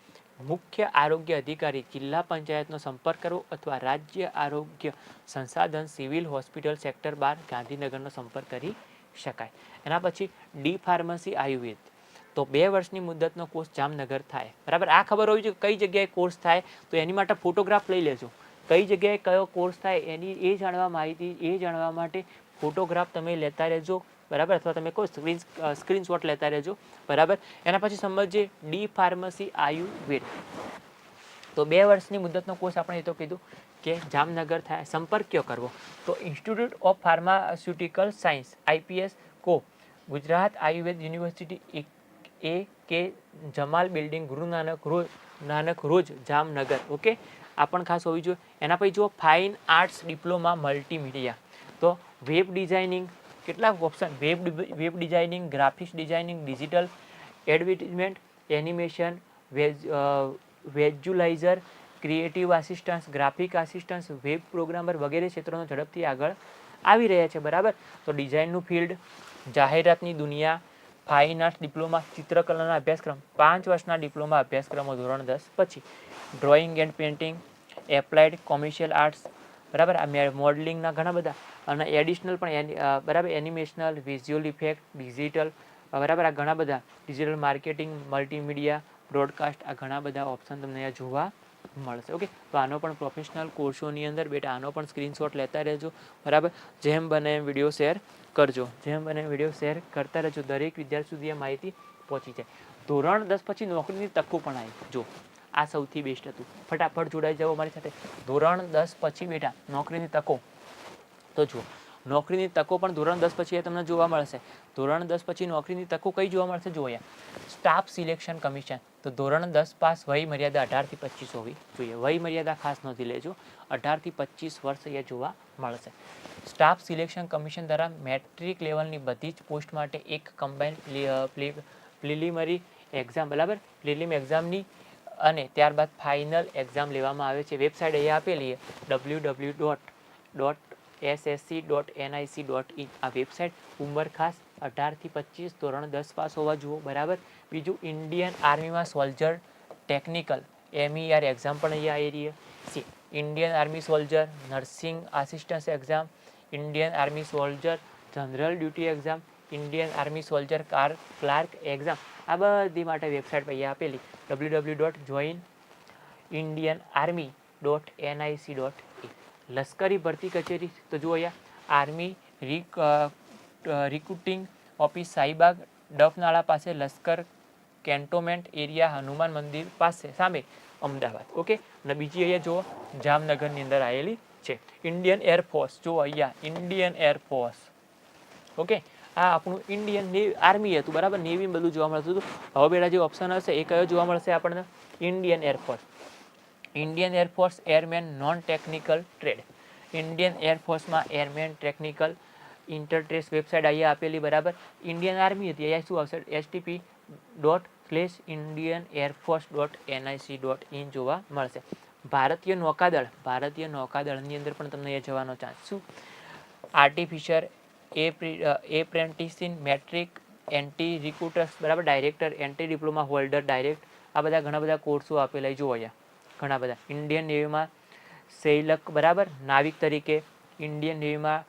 મુખ્ય આરોગ્ય અધિકારી, જિલ્લા પંચાયતનો સંપર્ક કરવો અથવા રાજ્ય આરોગ્ય સંસાધન સિવિલ હોસ્પિટલ સેક્ટર 12 ગાંધીનગરનો સંપર્ક કરી શકાય. એના પછી ડી ફાર્મસી આયુર્વેદ, તો 2 વર્ષની મુદતનો કોર્સ જામનગર થાય બરાબર. આ ખબર હોવી જોઈએ કઈ જગ્યાએ કોર્સ થાય, તો એની માટે ફોટોગ્રાફ લઈ લેજો. કઈ જગ્યાએ કયો કોર્સ થાય એ જાણવા માટે ફોટોગ્રાફ તમે લેતા રહેજો બરાબર, અથવા તમે કોઈ સ્ક્રીનશોટ લેતા રહેજો બરાબર. એના પછી સમજીએ ડી ફાર્મસી આયુર્વેદ, તો 2 વર્ષની મુદતનો કોર્સ આપણે એ તો કીધું કે જામનગર થાય. સંપર્ક કયો કરવો, તો institute of pharmaceutical science IPS કો, Gujarat Ayurveda university A.K. Jamal building, Guru Nanak રોજ, જામનગર. ઓકે, આ પણ ખાસ હોવી જોઈએ. એના પછી જુઓ ફાઇન આર્ટ્સ ડિપ્લોમા મલ્ટીમીડિયા, તો વેબ ડિઝાઇનિંગ, કેટલાક option, web designing, graphics designing, digital advertisement, animation, visualiser, creative assistants, graphic assistants, web programmer વગેરે ક્ષેત્રોનો ઝડપથી આગળ આવી રહ્યા છે બરાબર. તો ડિઝાઇનનું ફિલ્ડ, જાહેરાતની દુનિયા, ફાઇન આર્ટ્સ ડિપ્લોમા, ચિત્રકલાના અભ્યાસક્રમ, 5 વર્ષના ડિપ્લોમા અભ્યાસક્રમો ધોરણ 10 પછી, drawing and painting, applied commercial arts બરાબર. આ મોડલિંગના ઘણા બધા, અને એડિશનલ પણ બરાબર, એનિમેશનલ, વિઝ્યુઅલ ઇફેક્ટ, ડિજિટલ બરાબર. આ ઘણા બધા, ડિજિટલ માર્કેટિંગ, મલ્ટીમીડિયા, બ્રોડકાસ્ટ, આ ઘણા બધા ઓપ્શન તમને અહીંયા જોવા મળશે. ઓકે, તો આનો પણ પ્રોફેશનલ કોર્સોની અંદર બેટા આનો પણ સ્ક્રીનશોટ લેતા રહેજો બરાબર. જેમ બને એમ વિડીયો શેર કરજો, કરતા રહેજો. દરેક વિદ્યાર્થી સુધી આ માહિતી પહોંચી જાય. ધોરણ 10 પછી નોકરીની તકો પણ આવી. જો આ સૌથી બેસ્ટ હતું, ફટાફટ જોડાઈ જાઓ મારી સાથે. ધોરણ 10 પછી બેટા નોકરીની તકો, તો જુઓ નોકરીની તકો પણ ધોરણ 10 પછી તમને જોવા મળશે. ધોરણ 10 પછી નોકરીની તકો કઈ જોવા મળશે, જો અહીંયા સ્ટાફ સિલેક્શન કમિશન. તો ધોરણ 10 પાસ, વય મર્યાદા 18 થી 25 હોવી જોઈએ. વય મર્યાદા ખાસ નોંધી લેજો, 18 થી 25 વર્ષ અહીંયા જોવા મળશે. સ્ટાફ સિલેક્શન કમિશન દ્વારા મેટ્રિક લેવલની બધી જ પોસ્ટ માટે એક કમ્બાઇન્ડ પ્રિલિમિનરી એક્ઝામ બરાબર, પ્રિલિમ એક્ઝામની અને ત્યારબાદ ફાઇનલ એક્ઝામ લેવામાં આવે છે. વેબસાઇટ અહીંયા આપેલી છે www.ssc.nic.in. આ વેબસાઇટ. ઉંમર ખાસ 18 થી 25, ધોરણ 10 પાસ હોવા જુઓ બરાબર. બીજું ઇન્ડિયન આર્મીમાં સોલ્જર ટેકનિકલ MER એક્ઝામ પણ અહીંયા આવી રહી છે. Indian army soldier nursing assistants exam, Indian army soldier general duty exam, Indian army soldier clerk exam. આ બધી માટે વેબસાઇટ અહીંયા આપેલી www.joinindianarmy.nic.in. લશ્કરી ભરતી કચેરી તો જુઓ અહીંયા army recruiting office Shahibaug Dafnala પાસે લશ્કર કેન્ટોમેન્ટ એરિયા હનુમાન મંદિર પાસે સામે અમદાવાદ. ઓકે, અને બીજી અહીંયા જુઓ જામનગરની અંદર આવેલી છે. ઇન્ડિયન એરફોર્સ જુઓ અહીંયા ઇન્ડિયન એરફોર્સ. ઓકે, આ આપણું ઇન્ડિયન આર્મી હતું બરાબર, નેવી બધું જોવા મળતું હતું. હવે બેટા જે ઓપ્શન હશે એ કયો જોવા મળશે આપણને? Indian air force. Indian air force airman non technical trade. Indian એરફોર્સમાં એરમેન ટેકનિકલ ઇન્ટરટ્રેસ વેબસાઇટ અહીંયા આપેલી બરાબર. ઇન્ડિયન આર્મી હતી અહીંયા શું આવશે? http://indianairforce.nic.in જોવા મળશે. ભારતીય નૌકાદળ, ભારતીય નૌકાદળની અંદર પણ તમને અહીંયા જવાનો ચાન્સ. શું? આર્ટિફિશિયર apprentice in metric anti recruiters બરાબર, director anti diploma holder direct, આ બધા ઘણા બધા કોર્સો આપેલા જો અહીંયા ઘણા બધા. ઇન્ડિયન નેવીમાં સૈલક બરાબર નાવિક તરીકે, ઇન્ડિયન નેવીમાં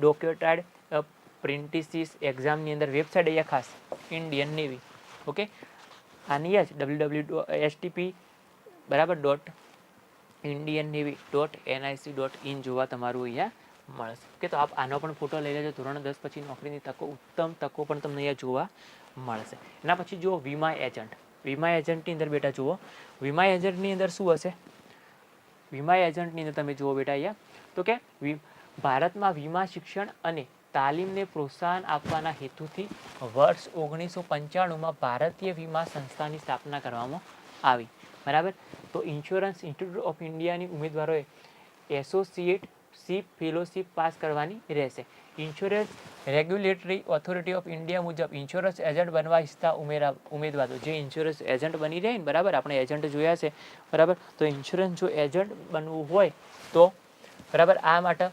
ડોક્યુટાર્ડ પ્રિન્ટિસિસ એક્ઝામની અંદર વેબસાઇટ અહીંયા ખાસ ઇન્ડિયન નેવી. ઓકે, આની જ www.stp બરાબર .indiannavy.nic.in જોવા તમારું અહીંયા મળશે. ઓકે, તો આપ આનો પણ ફોટો લઈ લેજો. ધોરણ 10 પછી નોકરીની તકો, ઉત્તમ તકો પણ તમને અહીંયા જોવા મળશે. એના પછી જુઓ વીમા એજન્ટ. વીમા એજન્ટની અંદર બેટા જુઓ, વીમા એજન્ટની અંદર શું હશે? વીમા એજન્ટની અંદર તમે જુઓ બેટા અહીંયા તો કે ભારતમાં વીમા શિક્ષણ અને તાલીમને પ્રોત્સાહન આપવાના હેતુથી વર્ષ 1995માં ભારતીય વીમા સંસ્થાની સ્થાપના કરવામાં આવી બરાબર. તો ઇન્સ્યોરન્સ ઇન્સ્ટિટ્યૂટ ઓફ ઇન્ડિયાની ઉમેદવારોએ એસોસિએટશીપ ફેલોશિપ પાસ કરવાની રહેશે. Insurance regulatory authority of India મુજબ ઇન્સ્યોરન્સ એજન્ટ બનવા ઈચ્છતા ઉમેદવારો જે ઇન્સ્યોરન્સ એજન્ટ બની રહે ને બરાબર, આપણે એજન્ટ જોયા છે બરાબર, તો ઇન્સ્યોરન્સ જો એજન્ટ બનવું હોય તો બરાબર આ માટે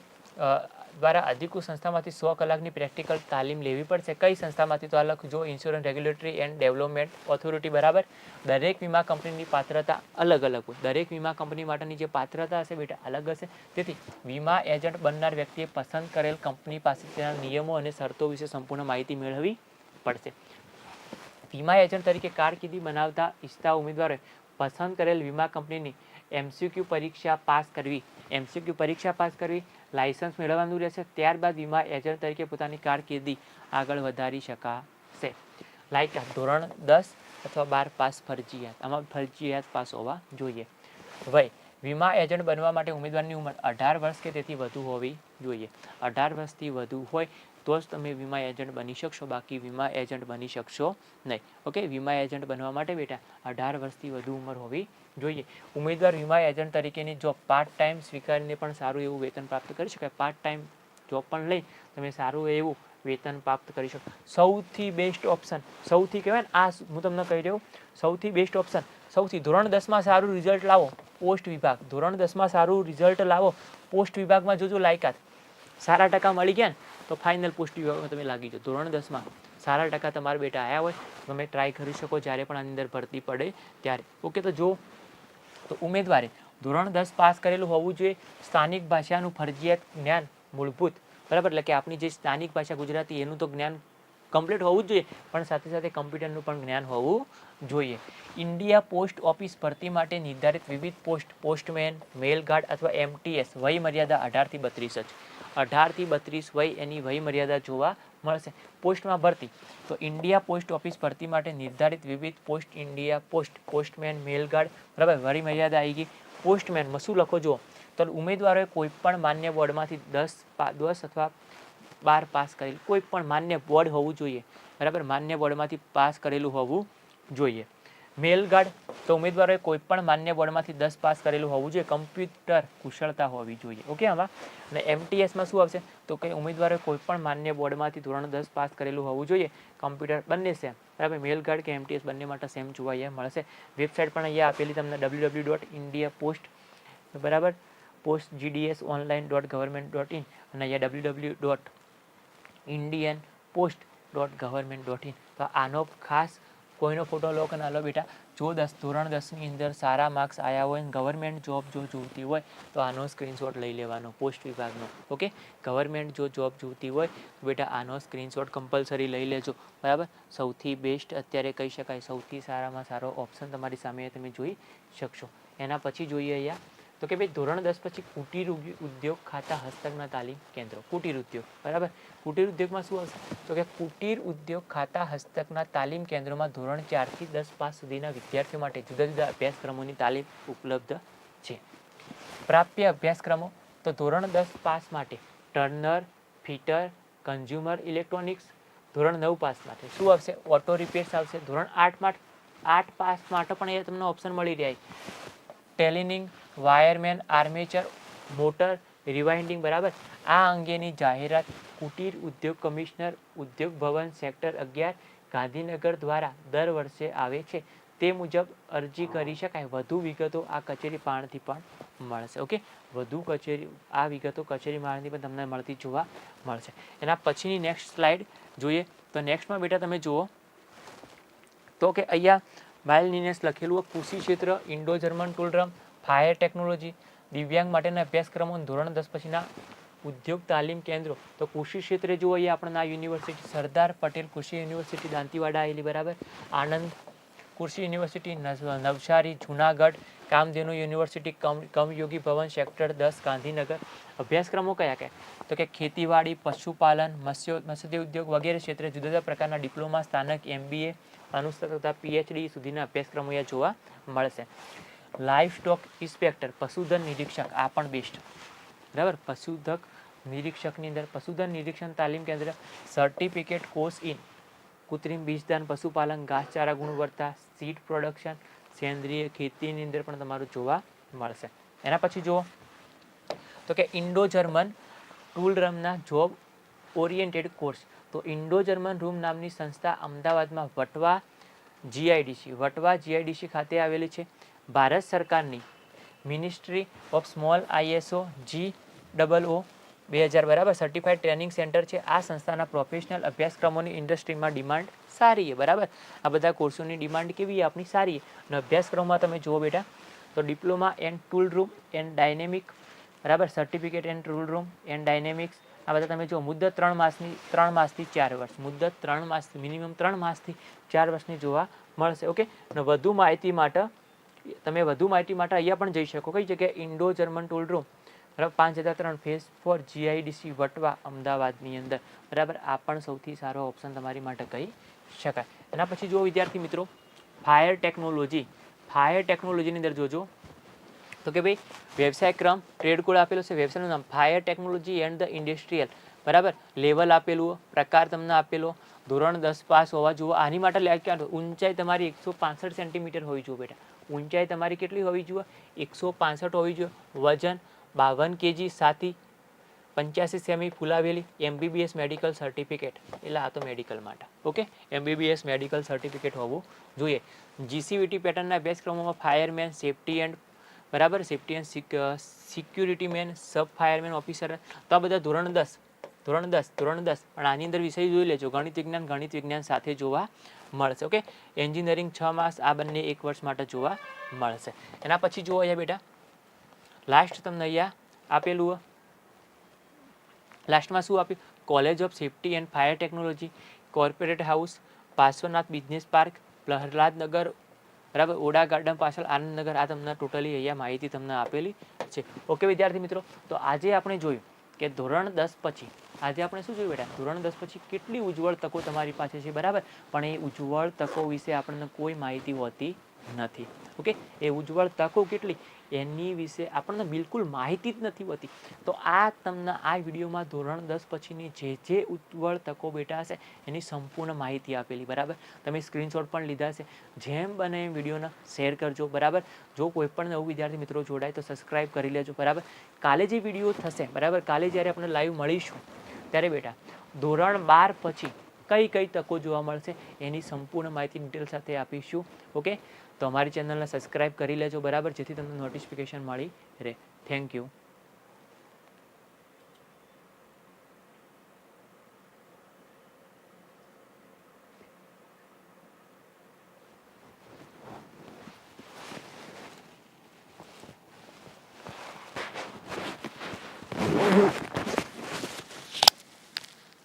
દ્વારા અધિકૃત સંસ્થામાંથી 100 કલાકની પ્રેક્ટિકલ તાલીમ લેવી પડશે. કઈ સંસ્થામાંથી? તો આ લખજો insurance regulatory and development authority બરાબર. દરેક વીમા કંપનીની પાત્રતા અલગ અલગ હોય. દરેક વીમા કંપની માટેની જે પાત્રતા હશે બેટા અલગ હશે. તેથી વીમા એજન્ટ બનનાર વ્યક્તિએ પસંદ કરેલ કંપની પાસે તેના નિયમો અને શરતો વિશે સંપૂર્ણ માહિતી મેળવવી પડશે. વીમા એજન્ટ તરીકે કારકિર્દી બનાવતા ઈચ્છતા ઉમેદવારોએ પસંદ કરેલ વીમા કંપનીની MCQ પરીક્ષા પાસ કરવી. MCQ પરીક્ષા પાસ કરવી, લાયસન્સ મેળવવાનું રહેશે. ત્યારબાદ વીમા એજન્ટ તરીકે પોતાની કારકિર્દી આગળ વધારી શકાશે. લાયકાત ધોરણ 10 અથવા 12 પાસ ફરજિયાત. આમાં ફરજિયાત પાસ હોવા જોઈએ. વય વીમા એજન્ટ બનવા માટે ઉમેદવારની ઉંમર 18 વર્ષ કે તેથી વધુ હોવી જોઈએ. 18 વર્ષથી વધુ હોય તો જ તમે વીમા એજન્ટ બની શકશો, બાકી વીમા એજન્ટ બની શકશો નહીં. ઓકે, વીમા એજન્ટ બનવા માટે બેટા 18 વર્ષથી વધુ ઉંમર હોવી જોઈએ. ઉમેદવાર વીમા એજન્ટ તરીકેની જોબ પાર્ટ ટાઈમ સ્વીકારીને પણ સારું એવું વેતન પ્રાપ્ત કરી શકાય. પાર્ટ ટાઈમ જોબ પણ લઈ તમે સારું એવું વેતન પ્રાપ્ત કરી શકો. સૌથી બેસ્ટ ઓપ્શન, સૌથી કહેવાય ને આ હું તમને કહી રહ્યો સૌથી બેસ્ટ ઓપ્શન, સૌથી ધોરણ 10માં સારું રિઝલ્ટ લાવો પોસ્ટ વિભાગ. ધોરણ 10માં સારું રિઝલ્ટ લાવો પોસ્ટ વિભાગમાં જોજો લાયકાત સારા ટકા મળી ગયા ને તો ફાઇનલ પોસ્ટ વિભાગમાં તમે લાગી જાઓ. ધોરણ 10માં સારા ટકા તમારા બેટા આવ્યા હોય તમે ટ્રાય કરી શકો જ્યારે પણ આની અંદર ભરતી પડે ત્યારે. ઓકે, તો જો તો ઉમેદવારે ધોરણ 10 પાસ કરેલું હોવું જોઈએ. સ્થાનિક ભાષાનું ફરજિયાત જ્ઞાન મૂળભૂત બરાબર, એટલે કે આપણી જે સ્થાનિક ભાષા ગુજરાતી એનું તો જ્ઞાન કમ્પ્લીટ હોવું જ જોઈએ, પણ સાથે સાથે કમ્પ્યુટરનું પણ જ્ઞાન હોવું જોઈએ. ઇન્ડિયા પોસ્ટ ઓફિસ ભરતી માટે નિર્ધારિત વિવિધ પોસ્ટ પોસ્ટમેન, મેલ ગાર્ડ અથવા MTS વય મર્યાદા 18 થી 32 જ. 18 થી 32 વય એની વય મર્યાદા જોવા મળશે. પોસ્ટમાં ભરતી તો ઇન્ડિયા પોસ્ટ ઓફિસ ભરતી માટે નિર્ધારિત વિવિધ પોસ્ટ ઇન્ડિયા પોસ્ટ પોસ્ટમેન, મેલ ગાર્ડ બરાબર, વય મર્યાદા આવી ગઈ. પોસ્ટમેનમાં શું લખો જુઓ તો ઉમેદવારોએ કોઈ પણ માન્ય બોર્ડમાંથી 10 અથવા 12 પાસ કરેલું કોઈ પણ માન્ય બોર્ડ હોવું જોઈએ બરાબર, માન્ય બોર્ડમાંથી પાસ કરેલું હોવું જોઈએ. મેલ ગાર્ડ તો ઉમેદવારોએ કોઈ પણ માન્ય બોર્ડમાંથી 10 પાસ કરેલું હોવું જોઈએ. કમ્પ્યુટર કુશળતા હોવી જોઈએ. ઓકે, આમાં અને MTSમાં શું આવશે તો કે ઉમેદવારોએ કોઈ પણ માન્ય બોર્ડમાંથી ધોરણ 10 પાસ કરેલું હોવું જોઈએ. કમ્પ્યુટર બંને સેમ બરાબર, મેલ ગાર્ડ કે MTS બંને માટે સેમ જોવા અહીંયા મળશે. વેબસાઇટ પણ અહીંયા આપેલી તમને www.indiapost બરાબર postgdsonline.government.in અને અહીંયા www.indianpost.government.in. તો આનો ખાસ કોઈનો ફોટો લો કે ના લો બેટા જો ધોરણ 10ની અંદર સારા માર્ક્સ આવ્યા હોય, ગવર્મેન્ટ જોબ જો જોઈતી હોય તો આનો સ્ક્રીનશોટ લઈ લેવાનો, પોસ્ટ વિભાગનો. ઓકે, ગવર્મેન્ટ જો જોબ જોઈતી હોય તો બેટા આનો સ્ક્રીનશોટ કમ્પલસરી લઈ લેજો, બરાબર. સૌથી બેસ્ટ અત્યારે કહી શકાય, સૌથી સારામાં સારો ઓપ્શન તમારી સામે તમે જોઈ શકશો. એના પછી જોઈએ અહીંયા તો કે ભાઈ ધોરણ 10 પછી કુટીર ઉદ્યોગ ખાતા હસ્તકના તાલીમ કેન્દ્રો. કુટીર ઉદ્યોગ, બરાબર. કુટીર ઉદ્યોગમાં શું આવશે તો કે કુટીર ઉદ્યોગ ખાતા હસ્તકના તાલીમ કેન્દ્રોમાં ધોરણ 4 થી 10 પાસ સુધીના વિદ્યાર્થીઓ માટે જુદા જુદા અભ્યાસક્રમોની તાલીમ ઉપલબ્ધ છે. પ્રાપ્ય અભ્યાસક્રમો તો ધોરણ 10 પાસ માટે ટર્નર, ફિટર, કન્ઝ્યુમર ઇલેક્ટ્રોનિક્સ. ધોરણ 9 પાસ માટે શું આવશે? ઓટો રિપેર્સ આવશે. ધોરણ 8 પાસ માટે પણ અહીંયા તમને ઓપ્શન મળી જાય, ટેલિનિંગ, વાયરમેન, આર્મેચર, મોટર, રિવાઇન્ડિંગ, બરાબર. આ અંગેની જાહેરાત કુટીર ઉદ્યોગ કમિશનર, ઉદ્યોગ ભવન, સેક્ટર 11, ગાંધીનગર દ્વારા દર વર્ષે આવે છે. તે મુજબ અરજી કરી શકાય. વધુ વિગતો આ કચેરી પાસેથી પણ મળશે. ઓકે, વધુ આ વિગતો કચેરી પાસેથી પણ તમને મળતી જોવા મળશે. એના પછીની નેક્સ્ટ સ્લાઇડ જોઈએ તો નેક્સ્ટમાં બેટા તમે જુઓ તો કે અહીંયા બાયલનિનેસ લખેલું કૃષિ ક્ષેત્ર, ઇન્ડો જર્મન ટૂલડ્રમ, ફાયર ટેકનોલોજી, દિવ્યાંગ માટેના અભ્યાસક્રમો, ધોરણ 10 પછીના ઉદ્યોગ તાલીમ કેન્દ્રો. તો કૃષિ ક્ષેત્રે જુઓ અહીંયા આપણે આ યુનિવર્સિટી સરદાર પટેલ કૃષિ યુનિવર્સિટી દાંતીવાડા આવેલી, બરાબર. આનંદ કૃષિ યુનિવર્સિટી નવસારી, જુનાગઢ, કામધેનુ યુનિવર્સિટી, કર્મયોગી ભવન, સેક્ટર 10, ગાંધીનગર. અભ્યાસક્રમો કયા કયા તો કે ખેતીવાડી, પશુપાલન, મત્સ્ય ઉદ્યોગ વગેરે ક્ષેત્રે જુદા જુદા પ્રકારના ડિપ્લોમા, સ્થાનક, MBA, અનુસ્નાતક તથા PhD સુધીના અભ્યાસક્રમો અહીંયા જોવા મળશે. લાઇફ સ્ટોક ઇન્સ્પેક્ટર, પશુધન નિરીક્ષક, આ પણ બેસ્ટ, બરાબર. પશુધક નિરીક્ષકની અંદર પશુધન નિરીક્ષણ તાલીમ કેન્દ્ર, સર્ટિફિકેટ કોર્સ ઇન કૃત્રિમ બીજદાન, પશુપાલન, ઘાસચારા ગુણવત્તા, સીડ પ્રોડક્શન, સેન્દ્રિય ખેતીની અંદર પણ તમારું જોવા મળશે. એના પછી જુઓ તો કે ઇન્ડો જર્મન ટૂલડ્રમના જોબ ઓરિએન્ટેડ કોર્સ. તો ઇન્ડો જર્મન રૂમ નામની સંસ્થા અમદાવાદમાં વટવા GIDC ખાતે આવેલી છે. ભારત સરકારની ministry of small ISO GOO 2000, બરાબર, સર્ટિફાઈડ ટ્રેનિંગ સેન્ટર છે. આ સંસ્થાના પ્રોફેશનલ અભ્યાસક્રમોની ઇન્ડસ્ટ્રીમાં ડિમાન્ડ સારી છે, બરાબર. આ બધા કોર્સોની ડિમાન્ડ કેવી આપણી સારી છે. અને અભ્યાસક્રમમાં તમે જુઓ બેટા તો diploma and tool room and dynamic, બરાબર, certificate and tool room and dynamics. આ બધા તમે જુઓ મુદ્દત 3 માસથી 4 વર્ષ, મુદ્દત 3 માસથી મિનિમમ 3 માસથી 4 વર્ષની જોવા મળશે. ઓકે, અને વધુ માહિતી માટે અહીંયા પણ જઈ શકો. કઈ જગ્યાએ? ઇન્ડો જર્મન ટૂલ રૂમ, બરાબર, 5003 ફેઝ 4 GIDC વટવા અમદાવાદની અંદર, બરાબર. આ પણ સૌથી સારો ઓપ્શન તમારી માટે કહી શકાય. એના પછી જુઓ વિદ્યાર્થી મિત્રો ફાયર ટેકનોલોજીની અંદર જોજો તો કે ભાઈ વ્યવસાય ક્રમ ટ્રેડ કોડ આપેલો છે. વ્યવસાયનું નામ fire technology and the industrial, બરાબર. લેવલ આપેલું, પ્રકાર તમને આપેલો, ધોરણ 10 પાસ હોવા જુઓ. આની માટે ઊંચાઈ તમારી 165 સેન્ટીમીટર હોવી જોઈએ બેટા. ઊંચાઈ તમારી કેટલી હોવી જોઈએ? 165 હોવી જોઈએ. વજન 52 kg, સાથી 85 સેમી, ફૂલાવેલી, MBBS મેડિકલ સર્ટિફિકેટ, એટલે આ તો મેડિકલ માટે. ઓકે, MBBS મેડિકલ સર્ટિફિકેટ હોવું જોઈએ. GCVT પેટર્નના અભ્યાસક્રમોમાં ફાયરમેન, સેફ્ટી એન્ડ, બરાબર, safety and security man, sub fireman officer. તો આ બધા ધોરણ 10 પણ આની અંદર વિષય જોઈ લેજો. ગણિત વિજ્ઞાન સાથે જોવા મળશે. ઓકે, એન્જિનિયરિંગ 6 માસ, આ બંને 1 વર્ષ માટે જોવા મળશે. એના પછી જુઓ અહીંયા બેટા લાસ્ટ તમને અહીંયા આપેલું, લાસ્ટમાં શું આપ્યું? College of safety and fire technology, corporate house, Parshvanath business park, Prahlad Nagar, બરાબર, ઓડા ગાર્ડન પાછળ આનંદનગર. આ તમને ટોટલી અહીંયા માહિતી તમને આપેલી છે. ઓકે વિદ્યાર્થી મિત્રો, તો આજે આપણે જોયું કે ધોરણ 10 પછી આજે આપણે શું જોયું બેટા? ધોરણ 10 પછી કેટલી ઉજ્જવળ તકો તમારી પાસે છે, બરાબર. પણ એ ઉજ્જવળ તકો વિશે આપણને કોઈ માહિતી હોતી નથી. ઓકે, એ ઉજ્જવળ તકો કેટલી એની વિશે આપણને બિલકુલ માહિતી જ નથી હોતી. તો આ તમને આ વિડીયોમાં ધોરણ 10 પછીની જે ઉજ્જવળ તકો બેટા હશે એની સંપૂર્ણ માહિતી આપેલી, બરાબર. તમે સ્ક્રીનશોટ પણ લીધા છે. જેમ બને એમ વિડીયોને શેર કરજો, બરાબર. જો કોઈ પણ નવું વિદ્યાર્થી મિત્રો જોડાય તો સબસ્ક્રાઈબ કરી લેજો, બરાબર. કાલે જે વિડીયો થશે, બરાબર, કાલે જ્યારે આપણે લાઈવ મળીશું ત્યારે બેટા ધોરણ 12 પછી કઈ તકો જોવા મળશે એની સંપૂર્ણ માહિતી ડિટેલ સાથે આપીશું. ઓકે, તો અમારી ચેનલને સબસ્ક્રાઈબ કરી લેજો, બરાબર, જેથી તમને નોટિફિકેશન મળી રહે. Thank you.